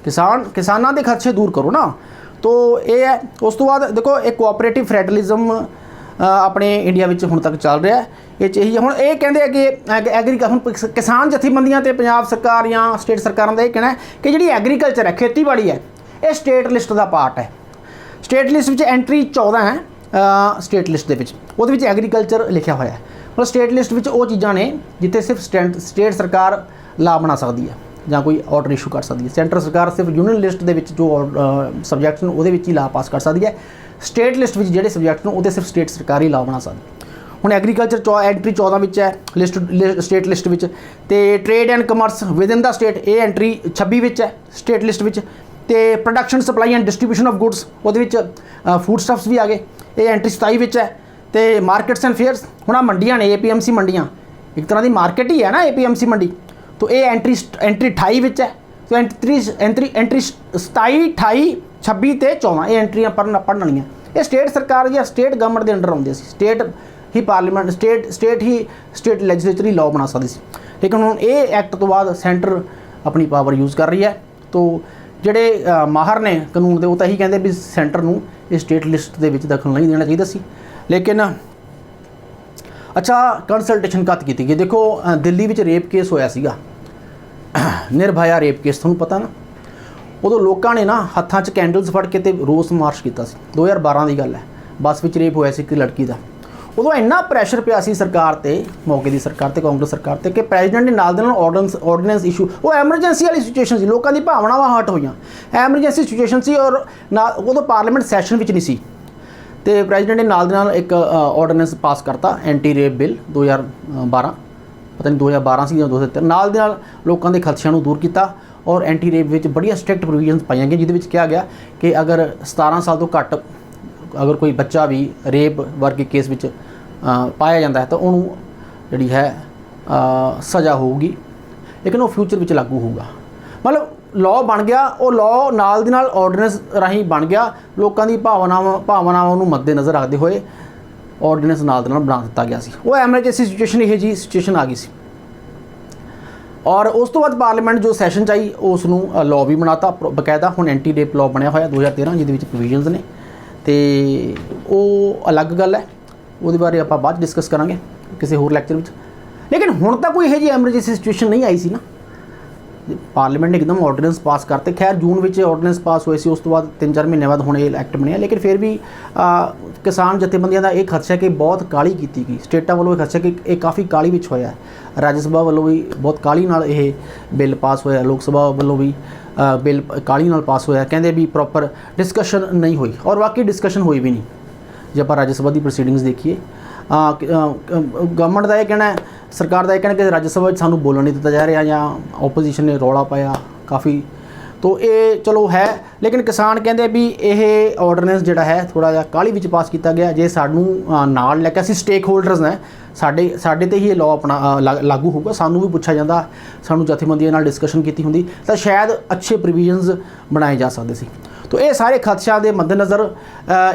ਕਿਸਾਨਾਂ ਦੇ ਖਦਸ਼ੇ ਦੂਰ ਕਰੋ ਨਾ। ਤੋ ਇਹ ਹੈ। ਉਸ ਤੋਂ ਬਾਅਦ ਦੇਖੋ ਇਹ ਕੋਆਪਰੇਟਿਵ ਫੈਡਰਲਿਜ਼ਮ ਆਪਣੇ ਇੰਡੀਆ ਵਿੱਚ ਹੁਣ ਤੱਕ ਚੱਲ ਰਿਹਾ। ਇਹ 'ਚ ਇਹੀ ਹੁਣ ਇਹ ਕਹਿੰਦੇ ਆ ਕਿ ਹੁਣ ਕਿਸਾਨ ਜਥੇਬੰਦੀਆਂ ਅਤੇ ਪੰਜਾਬ ਸਰਕਾਰ ਜਾਂ ਸਟੇਟ ਸਰਕਾਰਾਂ ਦਾ ਇਹ ਕਹਿਣਾ ਹੈ ਕਿ ਜਿਹੜੀ ਐਗਰੀਕਲਚਰ ਹੈ, ਖੇਤੀਬਾੜੀ ਹੈ, ਇਹ ਸਟੇਟ ਲਿਸਟ ਦਾ ਪਾਰਟ ਹੈ। ਸਟੇਟ ਲਿਸਟ ਵਿੱਚ ਐਂਟਰੀ 14 ਹੈ ਸਟੇਟ ਲਿਸਟ ਦੇ ਵਿੱਚ, ਉਹਦੇ ਵਿੱਚ ਐਗਰੀਕਲਚਰ ਲਿਖਿਆ ਹੋਇਆ ਹੈ। ਮਤਲਬ ਸਟੇਟ ਲਿਸਟ ਵਿੱਚ ਉਹ ਚੀਜ਼ਾਂ ਨੇ ਜਿੱਥੇ ਸਿਰਫ ਸਟੇਟ ਸਰਕਾਰ ਲਾਅ ਬਣਾ ਸਕਦੀ ਹੈ ਜਾਂ ਕੋਈ ਆਰਡਰ ਇਸ਼ੂ ਕਰ ਸਕਦੀ ਹੈ। ਸੈਂਟਰ ਸਰਕਾਰ ਸਿਰਫ ਯੂਨੀਅਨ ਲਿਸਟ ਦੇ ਵਿੱਚ ਜੋ ਸਬਜੈਕਟਸ ਨੂੰ ਉਹਦੇ ਵਿੱਚ ਹੀ ਲਾਅ ਪਾਸ ਕਰ ਸਕਦੀ ਹੈ। ਸਟੇਟ ਲਿਸਟ ਵਿੱਚ ਜਿਹੜੇ ਸਬਜੈਕਟ ਨੂੰ ਉਹਦੇ ਸਿਰਫ ਸਟੇਟ ਸਰਕਾਰ ਹੀ ਲਾਅ ਬਣਾ ਸਕਦੀ। ਹੁਣ ਐਗਰੀਕਲਚਰ ਐਂਟਰੀ 14 ਵਿੱਚ ਹੈ ਸਟੇਟ ਲਿਸਟ ਵਿੱਚ, ਅਤੇ trade and commerce within the state ਇਹ ਐਂਟਰੀ 26 ਵਿੱਚ ਹੈ ਸਟੇਟ ਲਿਸਟ ਵਿੱਚ, ਅਤੇ production supply and distribution of goods ਉਹਦੇ ਵਿੱਚ ਫੂਡ ਸਟਫਸ ਵੀ ਆ ਗਏ, ਇਹ ਐਂਟਰੀ 27 ਵਿੱਚ ਹੈ। ਅਤੇ ਮਾਰਕੀਟਸ ਐਂਡ ਫੇਅਰਸ, ਹੁਣ ਮੰਡੀਆਂ ਨੇ APMC ਮੰਡੀਆਂ ਇੱਕ ਤਰ੍ਹਾਂ ਦੀ ਮਾਰਕੀਟ ਹੀ ਹੈ ਨਾ APMC ਮੰਡੀ, ਤਾਂ ਇਹ ਐਂਟਰੀ 28 ਵਿੱਚ ਹੈ। ਸੋ ਐਂਟਰੀ 27, 28, 26 ਅਤੇ 14 ਇਹ ਐਂਟਰੀਆਂ ਪੜ੍ਹਨ ਵਾਲੀਆਂ। ਇਹ ਸਟੇਟ ਸਰਕਾਰ ਜਾਂ ਸਟੇਟ ਗਵਰਨਮੈਂਟ ਦੇ ਅੰਡਰ ਆਉਂਦੇ ਸੀ। ਸਟੇਟ ਹੀ ਪਾਰਲੀਮੈਂਟ ਸਟੇਟ ਲੈਜਿਸਲੇਚਰ ਹੀ ਲਾਅ ਬਣਾ ਸਕਦੀ ਸੀ। ਲੇਕਿਨ ਹੁਣ ਇਹ ਐਕਟ ਤੋਂ ਬਾਅਦ ਸੈਂਟਰ ਆਪਣੀ ਪਾਵਰ ਯੂਜ਼ ਕਰ ਰਹੀ ਹੈ। ਤਾਂ ਜਿਹੜੇ ਮਾਹਰ ਨੇ ਕਾਨੂੰਨ ਦੇ ਉਹ ਤਾਂ ਇਹੀ ਕਹਿੰਦੇ ਵੀ ਸੈਂਟਰ ਨੂੰ ਇਹ ਸਟੇਟ ਲਿਸਟ ਦੇ ਵਿੱਚ ਦਖਲ ਨਹੀਂ ਦੇਣਾ ਚਾਹੀਦਾ ਸੀ। ਲੇਕਿਨ ਅੱਛਾ, ਕੰਸਲਟੇਸ਼ਨ ਘੱਟ ਕੀਤੀ ਗਈ। ਦੇਖੋ ਦਿੱਲੀ ਵਿੱਚ ਰੇਪ ਕੇਸ ਹੋਇਆ ਸੀਗਾ, ਨਿਰਭਇਆ ਰੇਪ ਕੇਸ, ਤੁਹਾਨੂੰ ਪਤਾ ਨਾ। ਉਦੋਂ ਲੋਕਾਂ ਨੇ ਨਾ ਹੱਥਾਂ 'ਚ ਕੈਂਡਲਸ ਫੜ ਕੇ ਅਤੇ ਰੋਸ ਮਾਰਚ ਕੀਤਾ ਸੀ। 2012 ਦੀ ਗੱਲ ਹੈ, ਬੱਸ ਵਿੱਚ ਰੇਪ ਹੋਇਆ ਸੀ ਇੱਕ ਲੜਕੀ ਦਾ। ਉਦੋਂ ਇੰਨਾ ਪ੍ਰੈਸ਼ਰ ਪਿਆ ਸੀ ਸਰਕਾਰ 'ਤੇ, ਮੌਕੇ ਦੀ ਸਰਕਾਰ 'ਤੇ, ਕਾਂਗਰਸ ਸਰਕਾਰ 'ਤੇ, ਕਿ ਪ੍ਰੈਜ਼ੀਡੈਂਟ ਨੇ ਨਾਲ ਦੇ ਨਾਲ ਆਰਡੀਨੈਂਸ ਇਸ਼ੂ, ਉਹ ਐਮਰਜੈਂਸੀ ਵਾਲੀ ਸਿਚੁਏਸ਼ਨ ਸੀ, ਲੋਕਾਂ ਦੀ ਭਾਵਨਾਵਾਂ ਹਰਟ ਹੋਈਆਂ, ਐਮਰਜੈਂਸੀ ਸਿਚੁਏਸ਼ਨ ਸੀ ਔਰ ਉਦੋਂ ਪਾਰਲੀਮੈਂਟ ਸੈਸ਼ਨ ਵਿੱਚ ਨਹੀਂ ਸੀ। ਅਤੇ ਪ੍ਰੈਜ਼ੀਡੈਂਟ ਨੇ ਨਾਲ ਦੇ ਨਾਲ ਇੱਕ ਆਰਡੀਨੈਂਸ ਪਾਸ ਕਰਤਾ, ਐਂਟੀ ਰੇਪ ਬਿੱਲ 2012, ਪਤਾ ਨਹੀਂ 2012 ਸੀ ਜਾਂ 2013 ਨਾਲ ਦੇ ਨਾਲ ਲੋਕਾਂ ਦੇ ਖਦਸ਼ਿਆਂ ਨੂੰ ਦੂਰ ਕੀਤਾ ਔਰ ਐਂਟੀ ਰੇਪ ਵਿੱਚ ਬੜੀਆਂ ਸਟ੍ਰਿਕਟ ਪ੍ਰੋਵੀਜ਼ਨਸ ਪਾਈਆਂ ਗਈਆਂ, ਜਿਹਦੇ ਵਿੱਚ ਕਿਹਾ ਗਿਆ ਕਿ ਅਗਰ 17 ਸਾਲ ਤੋਂ ਘੱਟ ਅਗਰ ਕੋਈ ਬੱਚਾ ਵੀ ਰੇਪ ਵਰਗੇ ਕੇਸ ਵਿੱਚ ਪਾਇਆ ਜਾਂਦਾ ਹੈ ਤਾਂ ਉਹਨੂੰ ਜਿਹੜੀ ਹੈ ਸਜ਼ਾ ਹੋਊਗੀ, ਲੇਕਿਨ ਉਹ ਫਿਊਚਰ ਵਿੱਚ ਲਾਗੂ ਹੋਊਗਾ। ਮਤਲਬ ਲਾਅ ਬਣ ਗਿਆ, ਉਹ ਲਾਅ ਨਾਲ ਦੀ ਨਾਲ ਆਰਡੀਨੈਂਸ ਰਾਹੀਂ ਬਣ ਗਿਆ, ਲੋਕਾਂ ਦੀ ਭਾਵਨਾਵਾਂ ਨੂੰ ਮੱਦੇ ਨਜ਼ਰ ਰੱਖਦੇ ਹੋਏ ਆਰਡੀਨੈਂਸ ਨਾਲ ਦੇ ਨਾਲ ਬਣਾ ਦਿੱਤਾ ਗਿਆ ਸੀ। ਉਹ ਐਮਰਜੈਂਸੀ ਸਿਚੁਏਸ਼ਨ ਇਹ ਜੀ ਸਿਚੁਏਸ਼ਨ ਆ ਗਈ ਸੀ ਔਰ ਉਸ ਤੋਂ ਬਾਅਦ ਪਾਰਲੀਮੈਂਟ ਜੋ ਸੈਸ਼ਨ 'ਚ ਆਈ ਉਸ ਨੂੰ ਲਾਅ ਵੀ ਬਣਾਤਾ ਬਕਾਇਦਾ। ਹੁਣ ਐਂਟੀ ਰੇਪ ਲਾਅ ਬਣਿਆ ਹੋਇਆ 2013, ਜਿਹਦੇ ਵਿੱਚ ਪ੍ਰੋਵੀਜ਼ਨਸ ਨੇ, ਤੇ ਉਹ ਅਲੱਗ ਗੱਲ ਹੈ, ਉਹਦੇ ਬਾਰੇ ਆਪਾਂ ਬਾਅਦ ਡਿਸਕਸ ਕਰਾਂਗੇ ਕਿਸੇ ਹੋਰ ਲੈਕਚਰ ਵਿੱਚ। ਲੇਕਿਨ ਹੁਣ ਤਾਂ ਕੋਈ ਇਹੋ ਜਿਹੀ ਐਮਰਜੈਂਸੀ ਸਿਚੁਏਸ਼ਨ ਨਹੀਂ ਆਈ ਸੀ ਨਾ, ਪਾਰਲੀਮੈਂਟ ਨੇ ਇੱਕਦਮ ਆਰਡੀਨੈਂਸ ਪਾਸ ਕਰਤੇ। ਖੈਰ ਜੂਨ ਵਿੱਚ ਆਰਡੀਨੈਂਸ ਪਾਸ ਹੋਏ ਸੀ, ਉਸ ਤੋਂ ਬਾਅਦ 3-4 ਮਹੀਨੇ ਬਾਅਦ ਹੁਣ ਇਹ ਐਕਟ ਬਣਿਆ, ਲੇਕਿਨ ਫਿਰ ਵੀ ਕਿਸਾਨ ਜਥੇਬੰਦੀਆਂ ਦਾ ਇਹ ਖਦਸ਼ਾ ਕਿ ਬਹੁਤ ਕਾਹਲੀ ਕੀਤੀ ਗਈ, ਸਟੇਟਾਂ ਵੱਲੋਂ ਇਹ ਖਦਸ਼ਾ ਕਿ ਇਹ ਕਾਫੀ ਕਾਹਲੀ ਵਿੱਚ ਹੋਇਆ। ਰਾਜ ਸਭਾ ਵੱਲੋਂ ਵੀ ਬਹੁਤ ਕਾਹਲੀ ਨਾਲ ਇਹ ਬਿੱਲ ਪਾਸ ਹੋਇਆ, ਲੋਕ ਸਭਾ ਵੱਲੋਂ ਵੀ ਬਿੱਲ ਕਾਹਲੀ ਨਾਲ ਪਾਸ ਹੋਇਆ। ਕਹਿੰਦੇ ਵੀ ਪ੍ਰੋਪਰ ਡਿਸਕਸ਼ਨ ਨਹੀਂ ਹੋਈ ਔਰ ਵਾਕਈ ਡਿਸਕਸ਼ਨ ਹੋਈ ਵੀ ਨਹੀਂ। ਜੇ ਆਪਾਂ ਰਾਜ ਸਭਾ ਦੀ ਪ੍ਰੋਸੀਡਿੰਗਸ ਦੇਖੀਏ, ਗਵਰਨਮੈਂਟ ਦਾ ਇਹ ਕਹਿਣਾ ਹੈ, ਸਰਕਾਰ ਦਾ ਇਹ ਕਹਿਣਾ ਕਿ ਰਾਜ ਸਭਾ ਵਿੱਚ ਸਾਨੂੰ ਬੋਲਣ ਨਹੀਂ ਦਿੱਤਾ ਜਾ ਰਿਹਾ ਜਾਂ ਆਪੋਜੀਸ਼ਨ ਨੇ ਰੌਲਾ ਪਾਇਆ ਕਾਫੀ, ਤੋ ਇਹ ਚਲੋ ਹੈ। ਲੇਕਿਨ ਕਿਸਾਨ ਕਹਿੰਦੇ ਵੀ ਇਹ ਆਰਡੀਨੈਂਸ ਜਿਹੜਾ ਹੈ ਥੋੜ੍ਹਾ ਜਿਹਾ ਕਾਹਲੀ ਵਿੱਚ ਪਾਸ ਕੀਤਾ ਗਿਆ। ਜੇ ਸਾਨੂੰ ਨਾਲ ਲੈ ਕੇ ਅਸੀਂ ਸਟੇਕ ਹੋਲਡਰਸ ਨੇ, ਸਾਡੇ ਤੇ ਹੀ ਇਹ ਲਾਅ ਆਪਣਾ ਲਾਗੂ ਹੋਊਗਾ, ਸਾਨੂੰ ਵੀ ਪੁੱਛਿਆ ਜਾਂਦਾ, ਸਾਨੂੰ ਜਥੇਬੰਦੀਆਂ ਨਾਲ ਡਿਸਕਸ਼ਨ ਕੀਤੀ ਹੁੰਦੀ ਤਾਂ ਸ਼ਾਇਦ ਅੱਛੇ ਪ੍ਰੋਵੀਜ਼ਨਸ ਬਣਾਏ ਜਾ ਸਕਦੇ ਸੀ। ਤੋ ਇਹ ਸਾਰੇ ਖਦਸ਼ਿਆਂ ਦੇ ਮੱਦੇਨਜ਼ਰ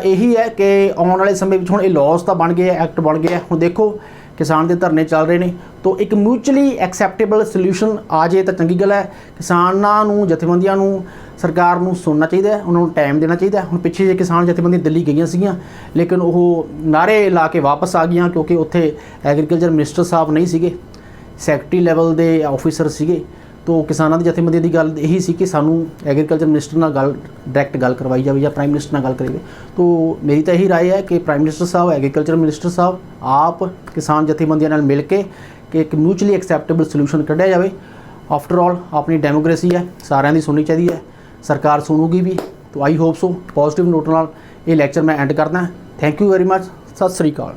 ਇਹੀ ਹੈ ਕਿ ਆਉਣ ਵਾਲੇ ਸਮੇਂ ਵਿੱਚ ਹੁਣ ਇਹ ਲਾਅਸ ਤਾਂ ਬਣ ਗਏ, ਐਕਟ ਬਣ ਗਏ। ਹੁਣ ਦੇਖੋ ਕਿਸਾਨ ਦੇ ਧਰਨੇ ਚੱਲ ਰਹੇ ਨੇ, ਤੋ ਇੱਕ ਮਿਊਚੁਅਲੀ ਐਕਸੈਪਟੇਬਲ ਸੋਲਿਊਸ਼ਨ ਆ ਜੇ ਤਾਂ ਚੰਗੀ ਗੱਲ ਹੈ। ਕਿਸਾਨਾਂ ਨੂੰ, ਜਥੇਬੰਦੀਆਂ ਨੂੰ, ਸਰਕਾਰ ਨੂੰ ਸੁਣਨਾ ਚਾਹੀਦਾ ਹੈ, ਉਹਨਾਂ ਨੂੰ ਟਾਈਮ ਦੇਣਾ ਚਾਹੀਦਾ। ਹੁਣ ਪਿੱਛੇ ਜੇ ਕਿਸਾਨ ਜਥੇਬੰਦੀਆਂ ਦਿੱਲੀ ਗਈਆਂ ਸੀਗੀਆਂ, ਲੇਕਿਨ ਉਹ ਨਾਅਰੇ ਲਾ ਕੇ ਵਾਪਸ ਆ ਗਈਆਂ ਕਿਉਂਕਿ ਉੱਥੇ ਐਗਰੀਕਲਚਰ ਮਿਨਿਸਟਰ ਸਾਹਿਬ ਨਹੀਂ ਸੀਗੇ, ਸੈਕਟਰੀ ਲੈਵਲ ਦੇ ਆਫੀਸਰ ਸੀਗੇ। ਤੋ ਕਿਸਾਨਾਂ ਦੀ ਜਥੇਬੰਦੀ ਦੀ ਗੱਲ ਇਹੀ ਸੀ ਕਿ ਸਾਨੂੰ ਐਗਰੀਕਲਚਰ ਮਿਨਿਸਟਰ ਨਾਲ ਡਾਇਰੈਕਟ ਗੱਲ ਕਰਵਾਈ ਜਾਵੇ ਜਾਂ ਪ੍ਰਾਈਮ ਮਿਨਿਸਟਰ ਨਾਲ ਗੱਲ ਕਰੀਏ। ਤੋ ਮੇਰੀ ਤਾਂ ਇਹੀ ਰਾਏ ਹੈ ਕਿ ਪ੍ਰਾਈਮ ਮਿਨਿਸਟਰ ਸਾਹਿਬ, ਐਗਰੀਕਲਚਰ ਮਿਨਿਸਟਰ ਸਾਹਿਬ ਆਪ ਕਿਸਾਨ ਜਥੇਬੰਦੀਆਂ ਨਾਲ ਮਿਲ ਕੇ ਕਿ ਇੱਕ ਮਿਊਚੁਅਲੀ ਐਕਸੈਪਟੇਬਲ ਸੋਲਿਊਸ਼ਨ ਕੱਢਿਆ ਜਾਵੇ। ਆਫਟਰ ਆਲ ਆਪਣੀ ਡੈਮੋਕ੍ਰੇਸੀ ਹੈ, ਸਾਰਿਆਂ ਦੀ ਸੁਣਨੀ ਚਾਹੀਦੀ ਹੈ, ਸਰਕਾਰ ਸੁਣੂਗੀ ਵੀ। ਤੋ I hope so. Positive note ਨਾਲ ਇਹ ਲੈਕਚਰ ਮੈਂ ਐਂਡ ਕਰਦਾ। Thank you very much. Sat Sri Akal.